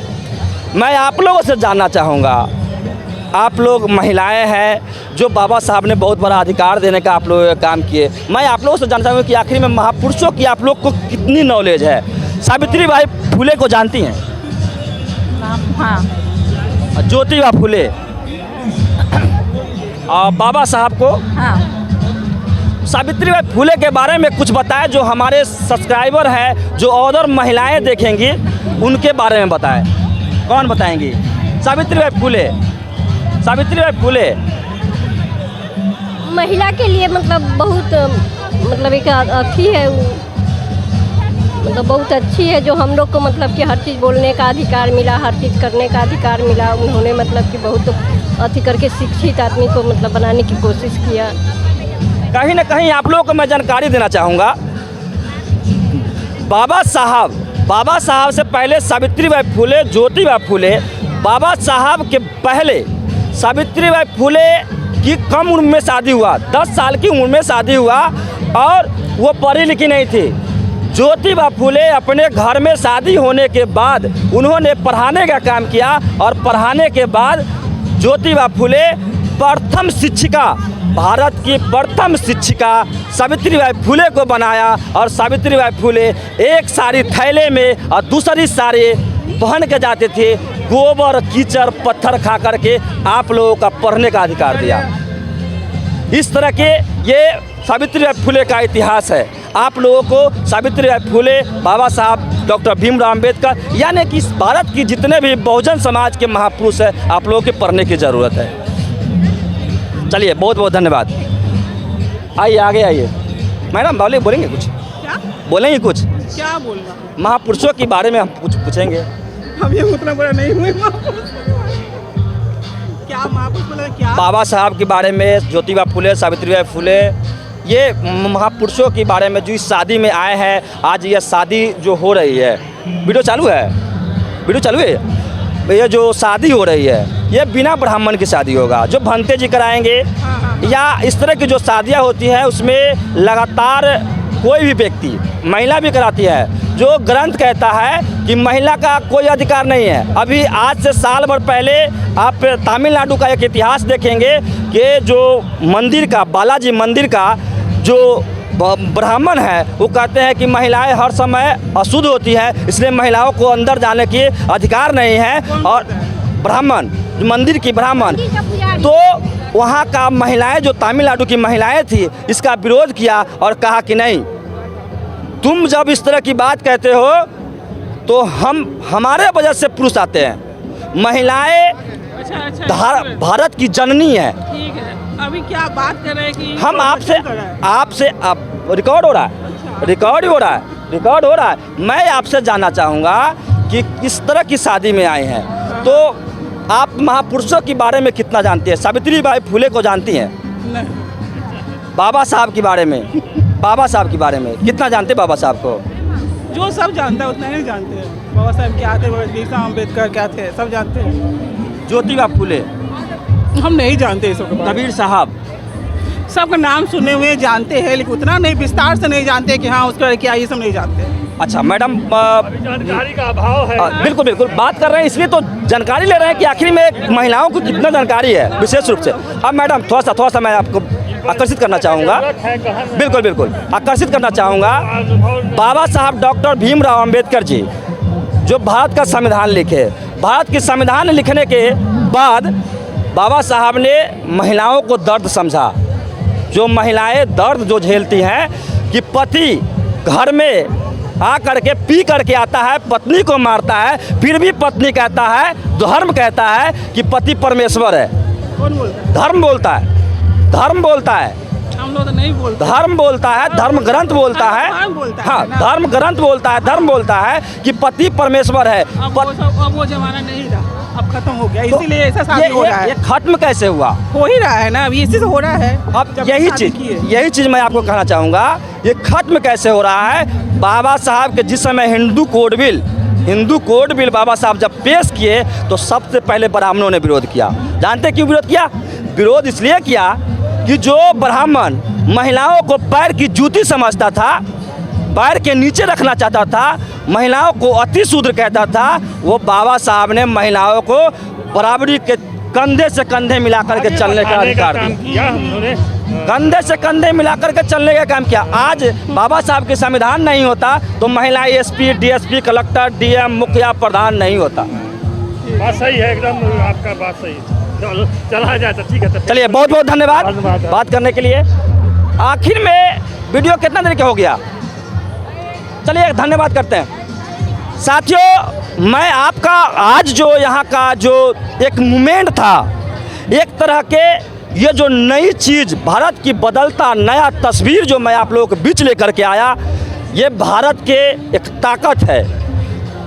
मैं आप लोगों से जानना चाहूँगा, आप लोग महिलाएं हैं जो बाबा साहब ने बहुत बड़ा अधिकार देने का आप लोग काम किए। मैं आप लोगों से जानना चाहूँगा कि आखिर में महापुरुषों की आप लोग को कितनी नॉलेज है? सावित्रीबाई फुले को जानती हैं? हाँ। ज्योतिबा फुले और बाबा साहब को? हाँ। सावित्रीबाई फुले के बारे में कुछ बताएं, जो हमारे सब्सक्राइबर हैं, जो अदर महिलाएं देखेंगी उनके बारे में बताएं। कौन बताएंगी? सावित्रीबाई फुले महिला के लिए मतलब बहुत एक अच्छी है, मतलब बहुत अच्छी है, जो हम लोग को मतलब कि हर चीज़ बोलने का अधिकार मिला, हर चीज़ करने का अधिकार मिला। उन्होंने मतलब कि बहुत अथी करके शिक्षित आदमी को मतलब बनाने की कोशिश किया। कहीं ना कहीं आप लोगों को मैं जानकारी देना चाहूँगा, बाबा साहब से पहले सावित्रीबाई फुले, ज्योतिबा फुले, बाबा साहब के पहले सावित्रीबाई फुले की कम उम्र में शादी हुआ, 10 साल की उम्र में शादी हुआ और वो पढ़ी लिखी नहीं थी। ज्योतिबा फुले अपने घर में शादी होने के बाद उन्होंने पढ़ाने का काम किया और पढ़ाने के बाद ज्योतिबा फुले प्रथम शिक्षिका, भारत की प्रथम शिक्षिका सावित्रीबाई फुले को बनाया। और सावित्रीबाई फुले एक साड़ी थैले में और दूसरी साड़ी पहन के जाते थे। गोबर, कीचड़, पत्थर खा करके आप लोगों का पढ़ने का अधिकार दिया। इस तरह के ये सावित्रीबाई फुले का इतिहास है। आप लोगों को सावित्रीबाई फुले, बाबा साहब डॉक्टर भीमराव अम्बेडकर, यानी कि भारत की जितने भी बहुजन समाज के महापुरुष हैं, आप लोगों के पढ़ने की ज़रूरत है। चलिए बहुत बहुत धन्यवाद। आइए आगे आइए। मैडम बोलेंगे कुछ? क्या बोलेंगे कुछ? क्या बोलना? महापुरुषों के बारे में हम पूछेंगे। हम ये उतना बड़ा नहीं हुए। क्या महापुरुष बोले? क्या बाबा साहब के बारे में, ज्योतिबा फुले, सावित्रीबाई फुले, ये महापुरुषों के बारे में जो इस शादी में आए हैं। आज ये शादी जो हो रही है, वीडियो चालू है, ये जो शादी हो रही है ये बिना ब्राह्मण की शादी होगा, जो भंते जी कराएंगे या इस तरह की जो शादियाँ होती हैं उसमें लगातार कोई भी व्यक्ति, महिला भी कराती है। जो ग्रंथ कहता है कि महिला का कोई अधिकार नहीं है। अभी आज से साल भर पहले आप तमिलनाडु का एक इतिहास देखेंगे कि जो मंदिर का, बालाजी मंदिर का जो ब्राह्मण है वो कहते हैं कि महिलाएं हर समय अशुद्ध होती है, इसलिए महिलाओं को अंदर जाने की अधिकार नहीं है। और ब्राह्मण मंदिर की ब्राह्मण तो वहाँ का महिलाएं जो तमिलनाडु की महिलाएं थी इसका विरोध किया और कहा कि नहीं, तुम जब इस तरह की बात कहते हो तो हमारे वजह से पुरुष आते हैं। महिलाएं भारत की जननी है। ठीक है, अभी क्या बात कर रहे हैं कि हम आपसे रिकॉर्ड हो रहा है, रिकॉर्ड हो रहा है। मैं आपसे जानना चाहूँगा कि किस तरह की शादी में आए हैं, तो आप महापुरुषों के बारे में कितना जानती हैं? सावित्रीबाई फुले को जानती हैं? नहीं। बाबा साहब के बारे में कितना जानते हैं? बाबा साहब को जो सब जानता है उतना नहीं जानते हैं। बाबा साहब क्या थे, भीमराव अम्बेडकर क्या थे, सब जानते हैं। ज्योतिबा फुले हम नहीं जानते इस सब। कबीर साहब सबका नाम सुने हुए जानते हैं, लेकिन उतना नहीं विस्तार से नहीं जानते कि हाँ उसका क्या, ये सब नहीं जानते। अच्छा मैडम, जानकारी का अभाव है। बिल्कुल बिल्कुल बात कर रहे हैं, इसलिए तो जानकारी ले रहे हैं कि आखिर में महिलाओं को कितना जानकारी है विशेष रूप से। अब मैडम थोड़ा सा मैं आपको आकर्षित करना चाहूँगा, बिल्कुल आकर्षित करना चाहूँगा। बाबा साहब डॉक्टर भीमराव अम्बेडकर जी जो भारत का संविधान लिखे, भारत के संविधान लिखने के बाद बाबा साहब ने महिलाओं को दर्द समझा। जो महिलाएं दर्द जो झेलती हैं कि पति घर में आ करके पी करके आता है, पत्नी को मारता है, फिर भी पत्नी कहता है, धर्म कहता है कि पति परमेश्वर है। कौन बोलता है? धर्म बोलता है। हम लोग तो नहीं बोलते। धर्म बोलता है, धर्म ग्रंथ बोलता है। हाँ, धर्म ग्रंथ बोलता है, धर्म बोलता है कि पति परमेश्वर है। अब वो जमाना नहीं रहा, अब खत्म हो गया, इसीलिए ऐसा शादी हो रहा है। ये खत्म कैसे हुआ? हो ही रहा है ना, अभी इसी से हो रहा है। अब यही चीज़ मैं आपको कहना चाहूँगा, ये खत्म कैसे हो रहा है? बाबा साहब के जिस समय हिंदू कोड बिल बाबा साहब जब पेश किए तो सबसे पहले ब्राह्मणों ने विरोध किया। जानते क्यों विरोध किया? विरोध इसलिए किया कि जो ब्राह्मण महिलाओं को पैर की जूती समझता था, पैर के नीचे रखना चाहता था, महिलाओं को अति शूद्र कहता था, वो बाबा साहब ने महिलाओं को बराबरी के कंधे से कंधे मिलाकर के चलने का अधिकार दिया। कंधे से कंधे मिलाकर के चलने का काम किया। आज बाबा साहब के संविधान नहीं होता तो महिला एसपी, डीएसपी, कलेक्टर, डीएम, मुखिया, प्रधान नहीं होता। बात सही है, एकदम आपका बात सही है। चलो चला जाए तो ठीक है। चलिए, बहुत बहुत धन्यवाद बात करने के लिए। आखिर में वीडियो कितना देर का हो गया? चलिए धन्यवाद करते हैं साथियों। मैं आपका आज जो यहाँ का जो एक मूवमेंट था, एक तरह के ये जो नई चीज़, भारत की बदलता नया तस्वीर जो मैं आप लोगों के बीच लेकर के आया, ये भारत के एक ताकत है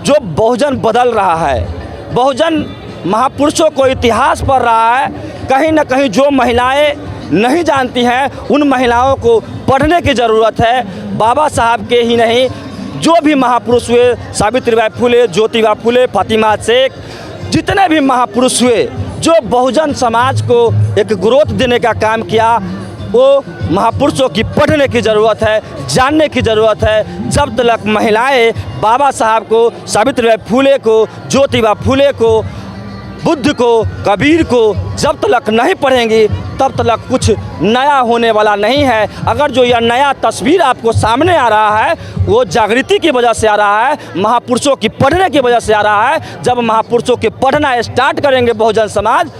जो बहुजन बदल रहा है। बहुजन महापुरुषों को इतिहास पढ़ रहा है। कहीं ना कहीं जो महिलाएं नहीं जानती हैं उन महिलाओं को पढ़ने की ज़रूरत है। बाबा साहब के ही नहीं, जो भी महापुरुष हुए, सावित्रीबाई फुले, ज्योतिबा फुले, फातिमा शेख, जितने भी महापुरुष हुए जो बहुजन समाज को एक ग्रोथ देने का काम किया, वो महापुरुषों की पढ़ने की ज़रूरत है, जानने की ज़रूरत है। जब तक महिलाएं बाबा साहब को, सावित्रीबाई फुले को, ज्योतिबा फुले को, बुद्ध को, कबीर को जब तक नहीं पढ़ेंगी तब तक कुछ नया होने वाला नहीं है। अगर जो यह नया तस्वीर आपको सामने आ रहा है वो जागृति की वजह से आ रहा है, महापुरुषों की पढ़ने की वजह से आ रहा है। जब महापुरुषों के पढ़ना स्टार्ट करेंगे बहुजन समाज,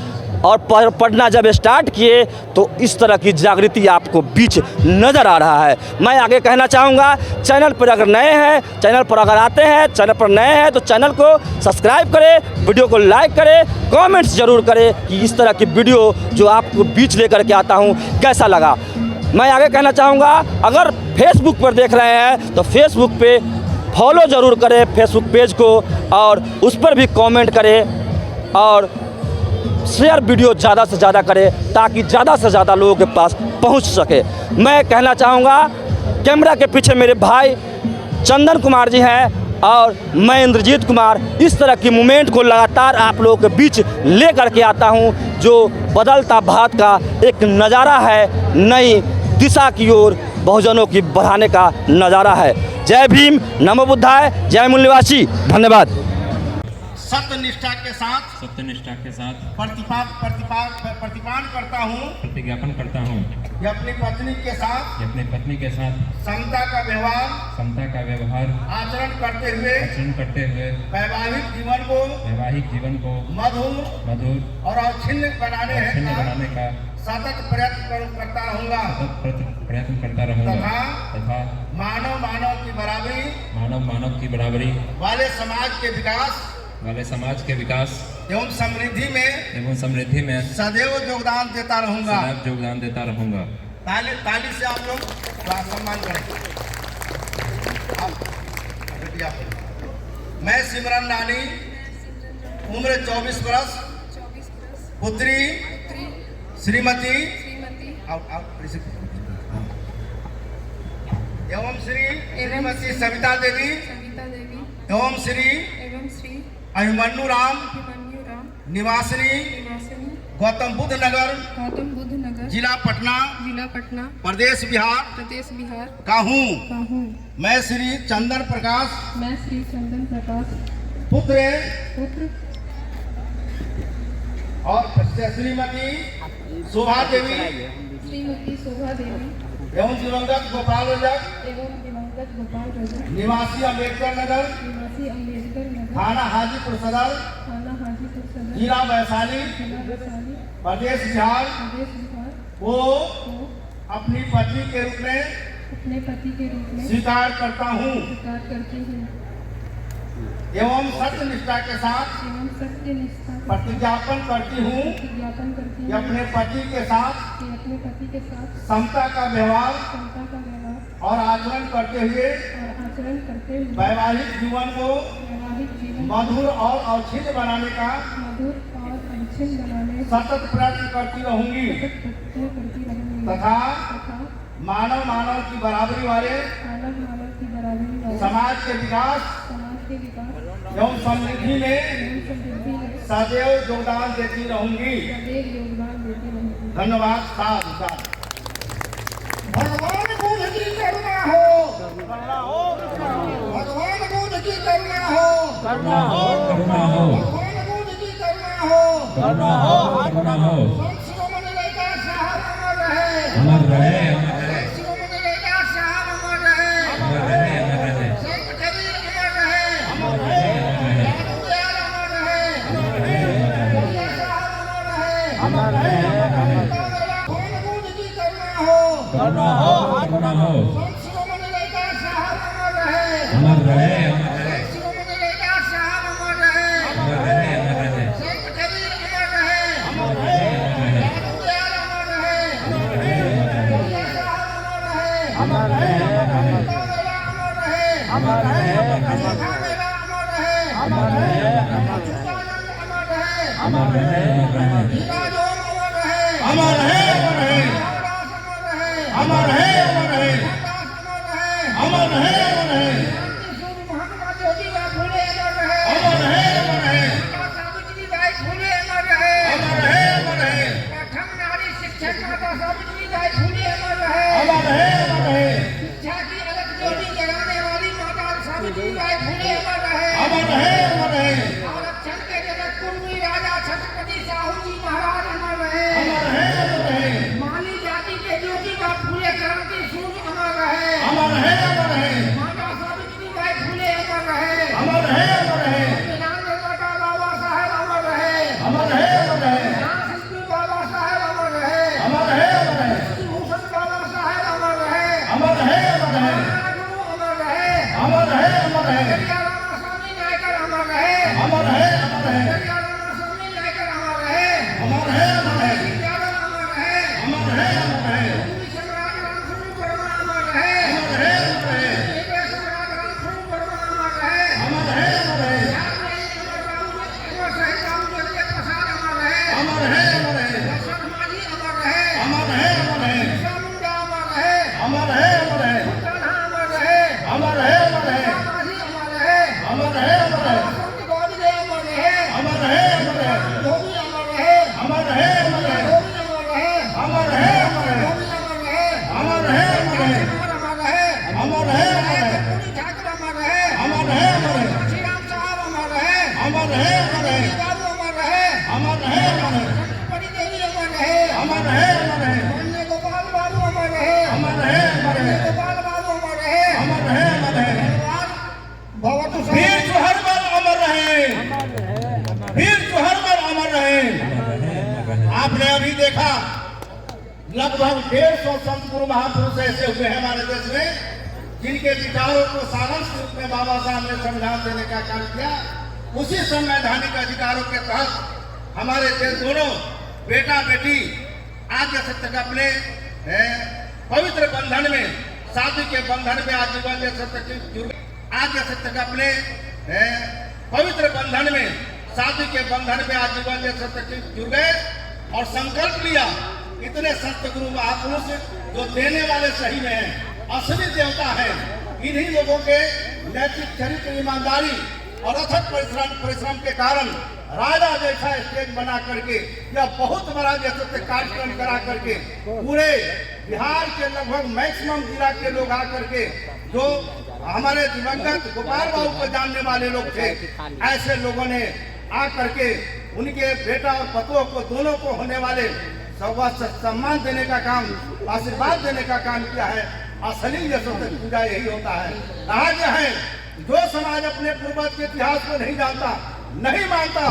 और पढ़ना जब स्टार्ट किए तो इस तरह की जागृति आपको बीच नज़र आ रहा है। मैं आगे कहना चाहूँगा, चैनल पर अगर नए हैं, चैनल पर अगर आते हैं, चैनल पर नए हैं तो चैनल को सब्सक्राइब करें, वीडियो को लाइक करें, कमेंट्स ज़रूर करें कि इस तरह की वीडियो जो आपको बीच लेकर के आता हूँ कैसा लगा। मैं आगे कहना चाहूँगा, अगर फेसबुक पर देख रहे हैं तो फेसबुक पे फॉलो ज़रूर करें फेसबुक पेज को, और उस पर भी कमेंट करें और शेयर वीडियो ज़्यादा से ज़्यादा करें ताकि ज़्यादा से ज़्यादा लोगों के पास पहुंच सके। मैं कहना चाहूँगा, कैमरा के पीछे मेरे भाई चंदन कुमार जी हैं और मैं इंद्रजीत कुमार इस तरह की मूवमेंट को लगातार आप लोगों के बीच ले करके आता हूं, जो बदलता भारत का एक नज़ारा है, नई दिशा की ओर बहुजनों की बढ़ाने का नज़ारा है। जय भीम, नमो बुद्धाय, जय मूल निवासी, धन्यवाद। सत्यनिष्ठा के साथ प्रतिपादन करता हूँ प्रतिज्ञापन करता हूँ कि अपनी पत्नी के साथ समता का व्यवहार आचरण करते हुए वैवाहिक जीवन को मधुर और अक्षुण्ण बनाने का सतत प्रयत्न करता रहूँगा तथा मानव की बराबरी वाले समाज के विकास एवं समृद्धि में सदैव योगदान देता रहूँगा। ताली से आप लोग सम्मान करें। मैं सिमरन रानी, उम्र 24 वर्ष, पुत्री श्रीमती एवं श्रीमती सविता देवी एवं श्री अभिमन्यु राम निवासिनी गौतम बुद्ध नगर जिला पटना प्रदेश बिहार का हूँ। मैं श्री चंदन प्रकाश पुत्र और श्रीमती शोभा देवी एवं दिवंगत गोपाल रजक निवासी अम्बेडकर नगर थाना हाजीपुर सदर जिला वैशाली प्रदेश बिहार को अपनी पत्नी के रूप में स्वीकार करता हूँ एवं सत्यनिष्ठा के साथ प्रतिज्ञापन करती हूँ कि अपने पति के साथ समता का व्यवहार और आचरण करते हुए वैवाहिक जीवन को मधुर और अक्षुण्ण बनाने का सतत प्रयत्न करती रहूंगी तथा मानव की बराबरी वाले समाज के विकास एवं समृद्धि में सदैव योगदान देती रहूंगी। धन्यवाद। भगवान बुद्ध की करुणा हो, भगवान बुद्ध की करुणा हो, भगवान बुद्ध की करुणा हो। शिरोमणि ललिता साहब अमर रहे, शिरोमणि ललिता साहब अमर रहे, संत कबीर अमर रहे, दयाल अमर रहे, भगवान बुद्ध की करुणा हो, शिरोमणि ललिता साहब अमर रहे, शिरोमणि ललिता साहब अमर रहे, संत कबीर अमर रहे, दयाल अमर रहे, अमर रहे, महात्मा ज्योतिबा फुले अमर रहे, सावित्रीबाई फुले अमर रहे, प्रथम नारी शिक्षक माता सावित्रीबाई फुले अमर रहे, शिक्षा की अलग ज्योति जगाने वाली माता सावित्रीबाई फुले अमर रहे, आरक्षण के जनक कुर्मी राजा छत्रपति साहू जी महाराज अमर रहे, माली जाति के ज्योतिबा फुले क्रांति सूर्य अमर रहे, माता सावित्रीबाई फुले अमर रहे, संविधान निर्माता बाबा साहेब अमर रहे, रामकृष्ण बाबा साहेब अमर रहे, भूषण बाबा साहेब अमर रहे, गुरु अमर रहे, रामास्वामी नायकर अमर देखा लगभग 150 संत गुरु महापुरुष ऐसे हुए हैं हमारे देश में जिनके विचारों को सारांश रूप में बाबा साहब ने संविधान देने का काम किया। उसी संवैधानिक अधिकारों के तहत हमारे देश दोनों बेटा बेटी आज जैसे तक अपने पवित्र बंधन में, शादी के बंधन में आजीवन जैसे तक जुड़, आज जैसे तक अपने पवित्र बंधन में, शादी के बंधन में आजीवन जैसे तक जुड़ गए और संकल्प लिया। इतने संत गुरु महापुरुष जो देने वाले सही में हैं, असली देवता है। इन्हीं लोगों के नैतिक चरित्र, ईमानदारी और अथक परिश्रम के कारण राजा जैसा स्टेज बना करके या बहुत बड़ा जैसे कार्यक्रम करा करके पूरे बिहार के लगभग मैक्सिमम जिला के लोग आकर के जो हमारे दिवंगत गोपाल बाबू को जानने वाले लोग थे, ऐसे लोगों ने आकर के उनके बेटा और पतों को दोनों को होने वाले सम्मान देने का काम, आशीर्वाद देने का काम किया है। असली यशस्वी पूजा यही होता है। कहा गया है जो समाज अपने पूर्वज के इतिहास को नहीं जानता, नहीं मानता,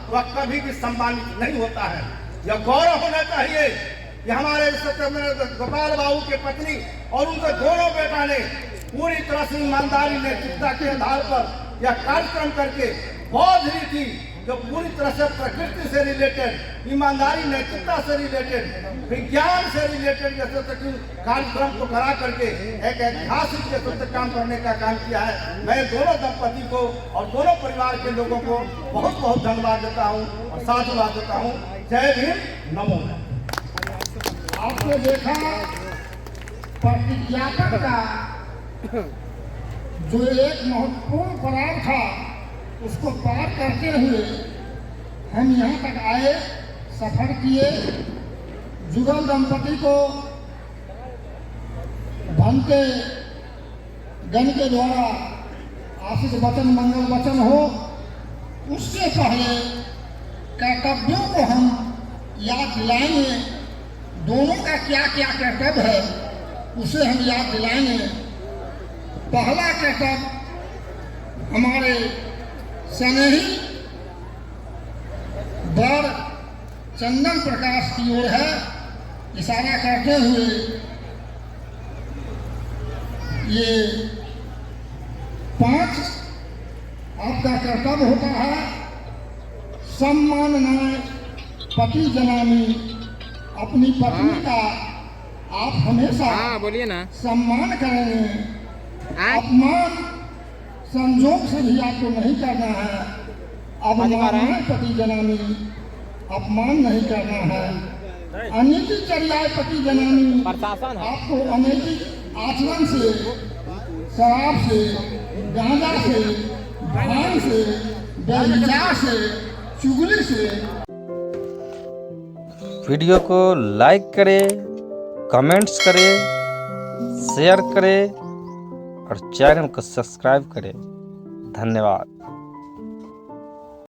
वह कभी भी सम्मानित नहीं होता है। यह गौरव होना चाहिए कि हमारे गोपाल बाबू के पत्नी और उनके दोनों बेटा ने पूरी तरह से ईमानदारी, नैतिकता के आधार पर यह कार्यक्रम करके बौद्ध रीति जो पूरी तरह से प्रकृति से रिलेटेड, ईमानदारी, नैतिकता से रिलेटेड, विज्ञान से रिलेटेड जैसे तक कार्यक्रम को करा करके एक ऐतिहासिक जैसे तक काम करने का काम किया है। मैं दोनों दंपति को और दोनों परिवार के लोगों को बहुत बहुत धन्यवाद देता हूँ और साधुवाद देता हूँ। जय भीम, नमो। आपने देखा प्रतिज्ञापन का जो एक महत्वपूर्ण पड़ाव था, उसको पार करते हुए हम यहाँ तक आए, सफर किए। जुगल दंपति को भंते गण के द्वारा आशीष वचन, मंगल वचन हो, उससे पहले कर्तव्यों को हम याद दिलाएंगे। दोनों का क्या क्या कर्तव्य है उसे हम याद दिलाएंगे। पहला कर्तव्य हमारे स्नेही वर चंदन प्रकाश की ओर है, इशारा करते हुए ये 5 आपका कर्तव्य होता है। सम्माननाय पति जनानी, अपनी पत्नी का आप हमेशा बोलिए ना सम्मान करेंगे। अपमान संजोग से भी आपको नहीं करना है। अवमाननाय पति जनानी, अपमान नहीं करना है। अनैतिक चर्याय पति जनानी, आपको अनैतिक आचरण से, शराब से, गांजा से, भांग से, व्यभिचार से, चुगली से। वीडियो को लाइक करें, कमेंट्स करें, शेयर करें और चैनल को सब्सक्राइब करें। धन्यवाद।